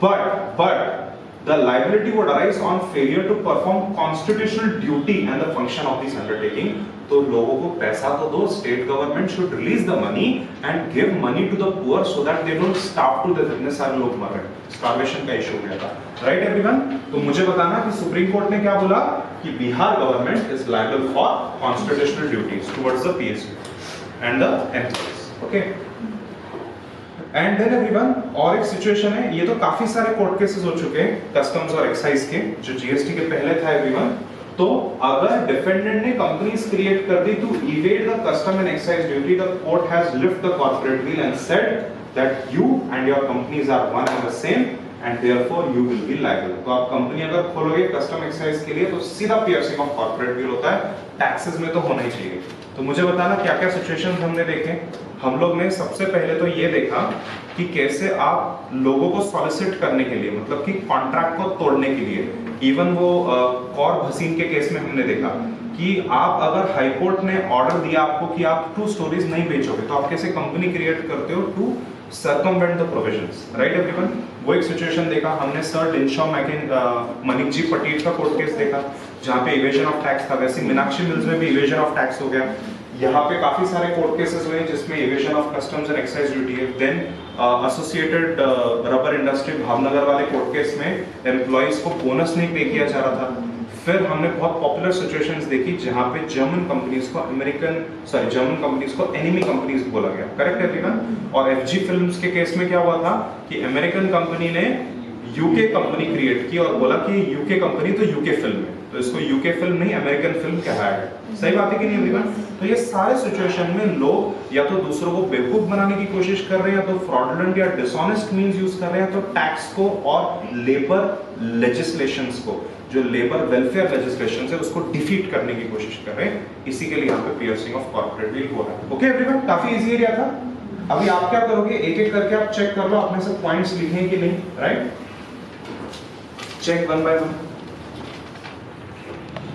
but the liability would arise on failure to perform constitutional duty and the function of this undertaking. तो लोगों को पैसा तो दो, state government should release the money and give money to the poor so that they don't starve to death. इतने सारे लोग मर रहे हैं, स्टारवेशन का इशू हो गया था, राइट एवरीवन? तो मुझे बताना कि सुप्रीम कोर्ट ने क्या बोला कि Bihar government is liable for constitutional duties towards the PSU and the employees. Okay, and then everyone और एक सिचुएशन है, ये तो काफी सारे कोर्ट केसेस हो चुके हैं कस्टम्स और एक्साइज के, जो जीएसटी के पहले था एवरीवन। तो अगर डिफेंडेंट ने कंपनीज क्रिएट कर दी to evade the custom and excise duty, the court has lift the corporate veil and said that you and your companies are one and the same and therefore you will be liable. तो आप company अगर खोलोगे custom excise के लिए तो सीधा piercing of corporate bill होता है, टैक्सेस में तो होना ही चाहिए। तो मुझे बताना क्या क्या सिचुएशंस हमने देखे। हम लोग ने सबसे पहले तो ये देखा कि कैसे आप लोगों को सॉलिसिट करने के लिए, मतलब कि कॉन्ट्रैक्ट को तोड़ने के लिए, इवन वो कौर भसीन के केस में हमने देखा कि आप अगर हाई कोर्ट ने ऑर्डर दिया आपको कि आप 2 स्टोरीज नहीं बेचोगे, तो आप कैसे कंपनी क्रिएट करते हो to circumvent the provisions, right everyone? वो एक सिचुएशन देखा हमने। सर डिनशॉ मनिक जी पटेल का कोर्ट केस देखा जहाँ पे इवेजन ऑफ टैक्स था। वैसे मीनाक्षी मिल्स में भी इवेजन ऑफ टैक्स हो गया। यहाँ पे काफी सारे कोर्ट केसेस हुए जिसमें evasion of customs and excise duty है। Then associated rubber industry Bhavnagar वाले कोर्ट केस में एम्प्लॉइज को बोनस नहीं पे किया जा रहा था। फिर हमने बहुत पॉपुलर सिचुएशंस देखी जहां पे जर्मन कंपनीज को एनिमी कंपनीज बोला गया, करेक्ट है एवरीवन? और एफजी फिल्म्स के केस में क्या हुआ था कि अमेरिकन कंपनी ने यूके कंपनी क्रिएट की और बोला कि यूके कंपनी तो यूके फिल्म है, तो इसको यूके फिल्म नहीं अमेरिकन फिल्म कहलाया गया। सही बात है कि नहीं एवरीवन? तो ये सारे सिचुएशन में लोग या तो दूसरों को बेवकूफ बनाने की कोशिश कर रहे हैं, या तो फ्रॉडुलेंट या डिसऑनेस्ट मींस यूज कर रहे हैं, तो टैक्स को और लेबर लेजिस्लेशंस को, जो लेबर वेलफेयर लेजिस्लेशन है, उसको डिफीट करने की कोशिश कर रहे हैं। इसी के लिए यहाँ पे पियर्सिंग ऑफ कॉर्पोरेट बिल हो रहा है। ओके एवरीवन, काफी इजी एरिया था। अभी आप क्या करोगे, एक एक करके आप चेक कर लो आपने सब पॉइंट्स लिखे हैं कि नहीं, right? Check one by one.